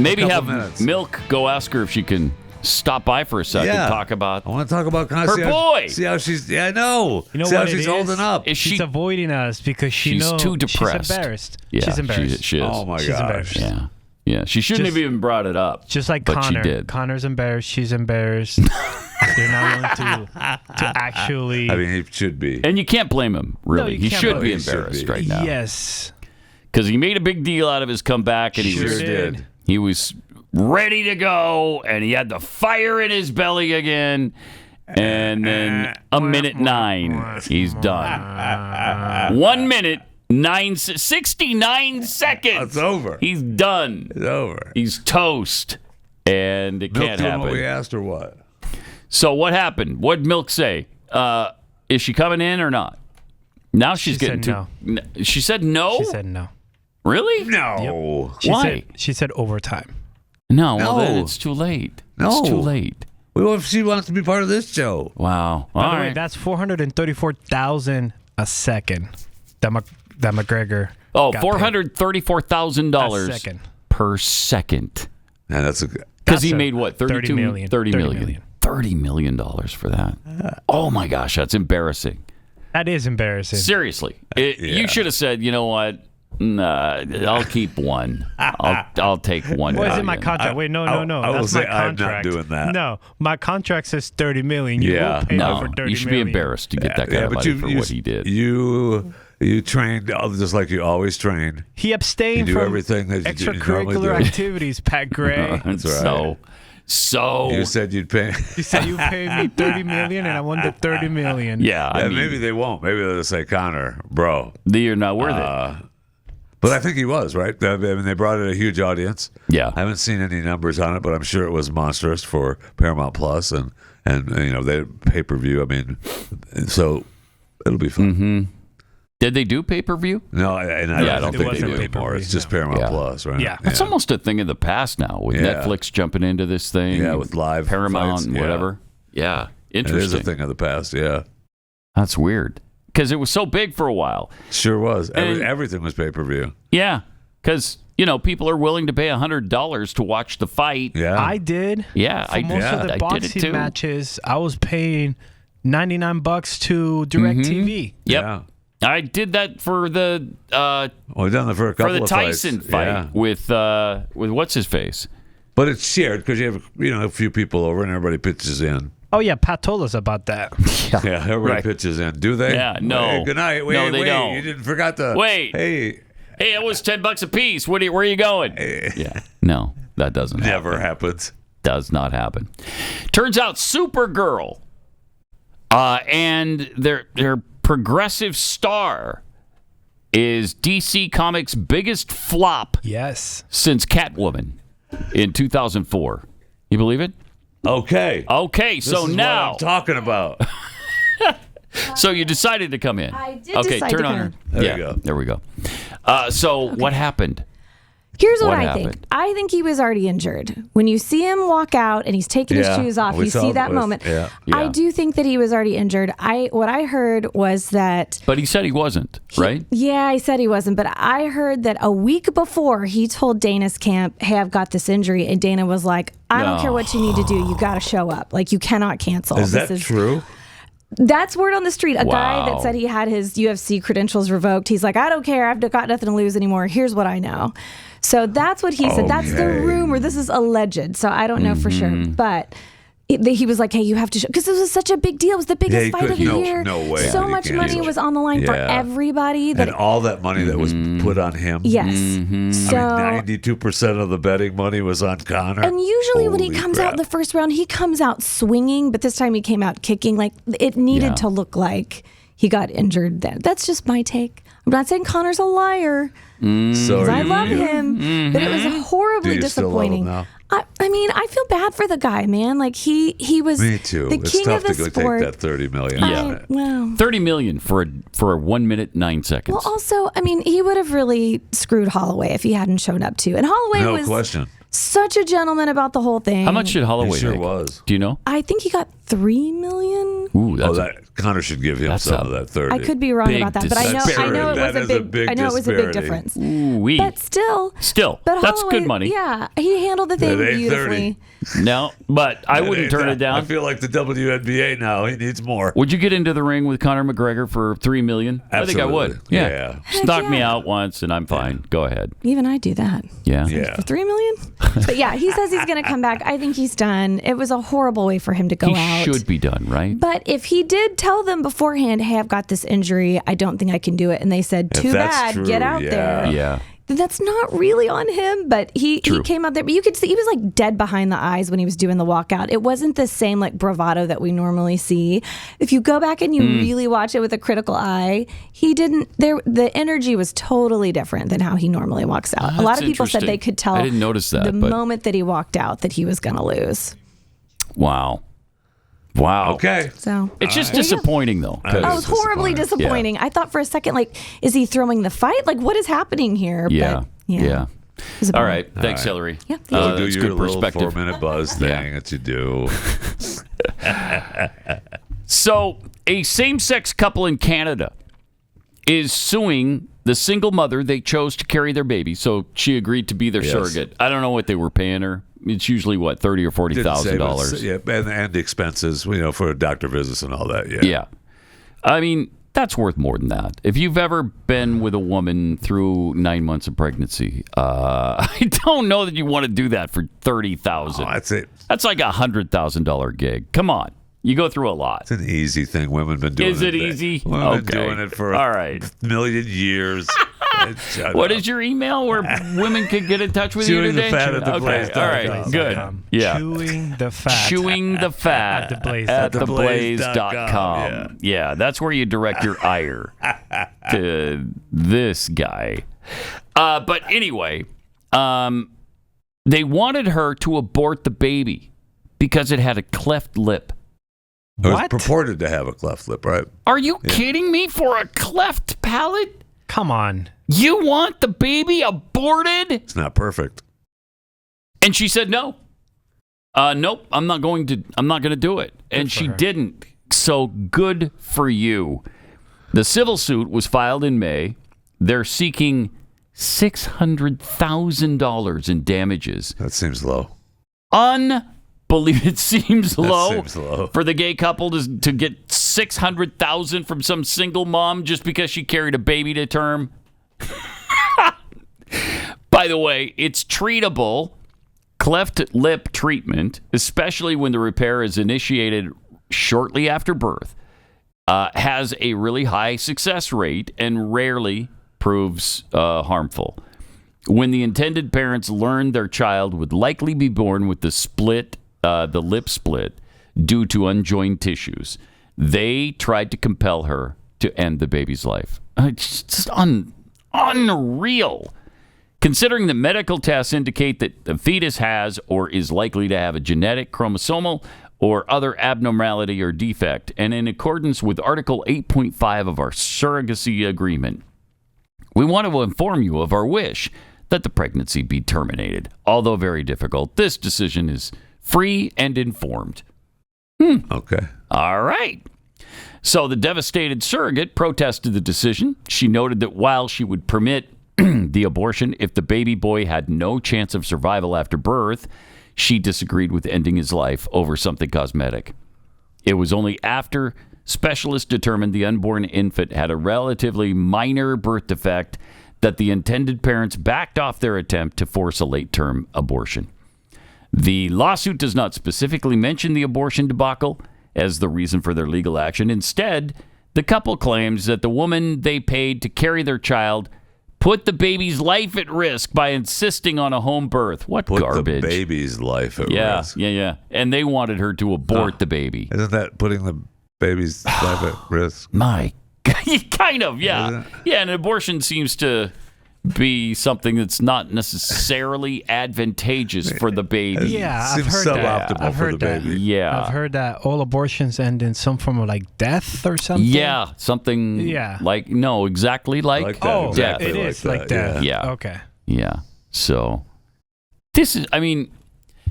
Maybe have minutes. Milk go ask her if she can stop by for a second. Talk about. I want to talk about her boy. See how she's. Yeah, I know. You know see what how she's holding up. She's avoiding us because she's too depressed. She's embarrassed. Yeah, she's embarrassed. She is. Oh my she's gosh. Embarrassed. Yeah. Yeah. She shouldn't have even brought it up. Just like but Conor. She did. Connor's embarrassed. She's embarrassed. They're not willing to actually. I mean, he should be. And you can't blame him. Really, No, he should be He should embarrassed be. right now. Yes. Because he made a big deal out of his comeback, and he Sure was did. He was ready to go, and he had the fire in his belly again. And then a minute 9, he's done. 1 minute 69 seconds. It's over. He's done. It's over. He's toast, and it Milk can't doing happen. what we asked or what? So what happened? What'd Milk say? Is she coming in or not? Now she's getting said no. She said no. She said no. Really? No. She Why? she said overtime. No. Well, No. then it's too late. No. It's too late. Well, if she wants to be part of this show. Wow. By All the way, right. that's $434,000 a second. That McGregor. Oh, got paid. $434,000 A second. per second. Yeah, that's a. Because he made what? 30 million. 30 million. $30 million for that. Oh my gosh, that's embarrassing. That is embarrassing. Seriously, you should have said, you know what? Nah, I'll keep one. I'll take $1 What is million. in my contract? Wait, no. I will That's say my contract. I'm not doing that. No, my contract says $30 million. You Yeah. will pay No, over $30 million. you should be embarrassed to get that kind of money for what he did. You trained just like you always trained. He abstained You do from everything that you normally do. extracurricular activities, Pat Gray. That's right. So You said you'd pay. You said you paid me $30 million, and I wanted $30 million. yeah, I mean, maybe they won't. Maybe they'll just say, Conor, bro. you're not worth it. But I think he was, right? I mean, they brought in a huge audience. Yeah. I haven't seen any numbers on it, but I'm sure it was monstrous for Paramount Plus and you know, they pay-per-view. I mean, so it'll be fun. Mm-hmm. Did they do pay-per-view? No, I don't think they do wasn't anymore. It's just pay-per-view, Paramount Plus, right? Yeah. It's almost a thing of the past now with Netflix jumping into this thing. Yeah, with live Paramount fights, and whatever. Yeah, It is interesting. a thing of the past, yeah. That's weird because it was so big for a while. Sure was. And- Everything was pay-per-view. Yeah, because people are willing to pay $100 to watch the fight. Yeah. I did. Yeah, For I most did. of the I did it boxing too. matches, I was paying $99 to DirecTV. Yep. Yeah. I did that for the We've done that for a couple for the of Tyson fights. fight Yeah. with what's his face. But it's shared because you have a few people over and everybody pitches in. Oh, yeah, Pat told us about that. Yeah, everybody Right. pitches in. Do they? Yeah, no. Hey, good night. Wait, No, they wait. don't. You didn't forgot the. Wait. Hey. Hey, it was $10 a piece. Where are you going? Yeah, no, that doesn't Never happen. happens. Does not happen. Turns out Supergirl and their progressive star is DC Comics' biggest flop Yes. since Catwoman in 2004. You believe it? Okay. Okay, This so is now, what I'm talking about. so you decided to come in. I did Okay, decide turn to on come her. in. There yeah, you go. there we go. So what happened? Here's what What I happened? think. I think he was already injured. When you see him walk out and he's taking his Yeah, shoes off, we you saw see it that with- moment. yeah. Yeah. I do think that he was already injured. What I heard was that But he said he wasn't, right? yeah, I said he wasn't, but I heard that a week before he told Dana's camp, "Hey, I've got this injury," and Dana was like, "I don't No. care what you need to do. You got to show up. Like you cannot cancel." Is that true? That's word on the street. A guy Wow. that said he had his UFC credentials revoked. He's like, I don't care. I've got nothing to lose anymore. Here's what I know. So that's what he said. That's the Okay. rumor. This is alleged. So I don't know for sure. But he was like, hey, you have to show. Because it was such a big deal. It was the biggest he fight of the couldn't- year. no way. So He much can't money do it. was on the line for Yeah. everybody. That And all that money that was put on him. yes. So. I mean, 92% of the betting money was on Conor. And usually when he Holy comes crap. out in the first round, he comes out swinging, but this time he came out kicking. Like it needed Yeah. to look like he got injured then. That's just my take. I'm not saying Conor's a liar. So Because I you- love him, but it was Do horribly you still love him disappointing. now? I mean, I feel bad for the guy, man. Like he was Me too. the It's king tough of the to go sport. take that $30 million. Well, $30 million for a 1 minute 9 seconds. well, also, I mean, he would have really screwed Holloway if he hadn't shown up too. And Holloway No was question. such a gentleman about the whole thing. How much did Holloway He sure make? was. Do you know? I think he got $3 million. Ooh, Conor should give him some of that 30. I could be wrong about that, but I know it was a big difference. Ooh-wee. But still, but that's Holloway, good money. Yeah, he handled the thing beautifully. No, but I wouldn't turn it down. I feel like the WNBA now. He needs more. Would you get into the ring with Conor McGregor for $3 million? Absolutely. I think I would. Yeah. Knock me out once and I'm fine. Go ahead. Even I do that. Yeah. For $3 million? But yeah, he says he's going to come back. I think he's done. It was a horrible way for him to go out. He should be done, right? But if he did tell them beforehand, hey, I've got this injury, I don't think I can do it, and they said, too bad, get out there. Yeah. That's not really on him, but he came out there. But you could see he was like dead behind the eyes when he was doing the walkout. It wasn't the same like bravado that we normally see. If you go back and you really watch it with a critical eye, he didn't. The energy was totally different than how he normally walks out. A lot of people said they could tell. I didn't notice that. Moment that he walked out that he was going to lose. Wow. Okay. So it's just disappointing, though. It was horribly disappointing. Yeah. I thought for a second, like, is he throwing the fight? Like, what is happening here? Yeah. But, yeah. All right. Thanks, Hilary. Yeah. Do that's your good little perspective. 4-minute buzz thing that you do. So, a same-sex couple in Canada is suing the single mother they chose to carry their baby, so she agreed to be their surrogate. I don't know what they were paying her. It's usually what, $30,000 or $40,000. Yeah, and the expenses, for doctor visits and all that. Yeah. I mean, that's worth more than that. If you've ever been with a woman through 9 months of pregnancy, I don't know that you want to do that for $30,000. That's it. That's like a $100,000 gig. Come on. You go through a lot. It's an easy thing. Women have been doing it. Is it easy? Women been doing it for a million years. What is your email where women can get in touch with you today? Chewing the fat at the blaze. All right, good. Yeah. Chewing the fat. Chewing the fat at theblaze.com. Yeah, that's where you direct your ire to this guy. But anyway, they wanted her to abort the baby because it had a cleft lip. It was purported to have a cleft lip, right? Are you kidding me? For a cleft palate? Come on. You want the baby aborted? It's not perfect. And she said no. Nope, I'm not going to do it. And she didn't. So good for you. The civil suit was filed in May. They're seeking $600,000 in damages. That seems low. It seems low. Seems low for the gay couple to get $600,000 from some single mom just because she carried a baby to term. By the way, it's treatable. Cleft lip treatment, especially when the repair is initiated shortly after birth, has a really high success rate and rarely proves harmful. When the intended parents learned their child would likely be born with the lip split due to unjoined tissues, they tried to compel her to end the baby's life. It's just unreal. Considering that medical tests indicate that the fetus has or is likely to have a genetic, chromosomal, or other abnormality or defect, and in accordance with Article 8.5 of our surrogacy agreement, we want to inform you of our wish that the pregnancy be terminated. Although very difficult, this decision is free and informed. Okay. All right. So the devastated surrogate protested the decision. She noted that while she would permit the abortion if the baby boy had no chance of survival after birth, she disagreed with ending his life over something cosmetic. It was only after specialists determined the unborn infant had a relatively minor birth defect that the intended parents backed off their attempt to force a late-term abortion. The lawsuit does not specifically mention the abortion debacle as the reason for their legal action. Instead, the couple claims that the woman they paid to carry their child put the baby's life at risk by insisting on a home birth. What garbage. Put the baby's life at risk. Yeah. And they wanted her to abort the baby. Isn't that putting the baby's life at risk? My God. Kind of, yeah. Yeah, and abortion seems to be something that's not necessarily advantageous for the baby. Yeah, I've heard that. I've heard that. Yeah. I've heard that all abortions end in some form of like death or something. Yeah, something like, no, exactly like that. Death. It is like death. Yeah. Okay. Yeah. So this is, I mean,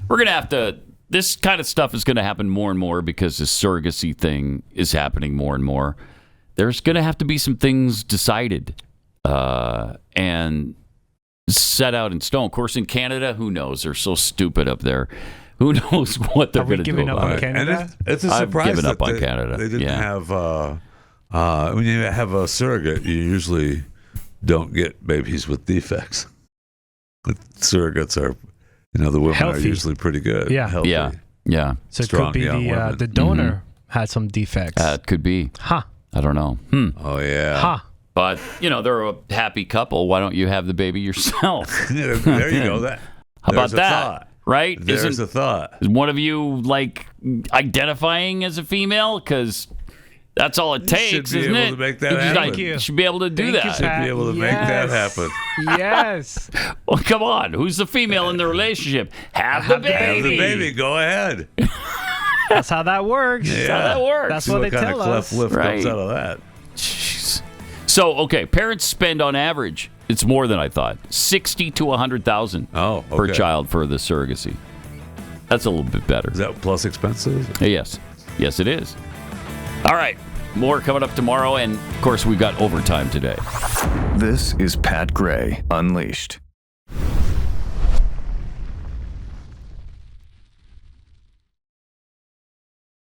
we're going to have to this kind of stuff is going to happen more and more because this surrogacy thing is happening more and more. There's going to have to be some things decided and set out in stone. Of course, in Canada, who knows? They're so stupid up there. Who knows what they're going to do about it? Are we giving up on Canada? And it's a surprise. I've given up on they, Canada. They didn't have. When you have a surrogate, you usually don't get babies with defects. Surrogates are, the women healthy. are usually pretty good. Yeah. Healthy. Yeah. So Strong, it could be young the donor had some defects. It could be. I don't know. Oh, yeah. But, they're a happy couple. Why don't you have the baby yourself? There you go. How about that? Thought. Right? There's a thought. Is one of you, identifying as a female? Because that's all it takes, isn't it? To make that happen. You should be able to do that. You should be able to make that happen. Yes. Well, come on. Who's the female in the relationship? Have the baby. Have the baby. Go ahead. That's how that works. That's how that works. That's what they tell us. What kind of cleft lip comes out of that? Jeez. So, okay, parents spend on average, it's more than I thought, $60,000 to $100,000 per child for the surrogacy. That's a little bit better. Is that plus expenses? Yes. Yes, it is. All right. More coming up tomorrow. And, of course, we've got overtime today. This is Pat Gray Unleashed.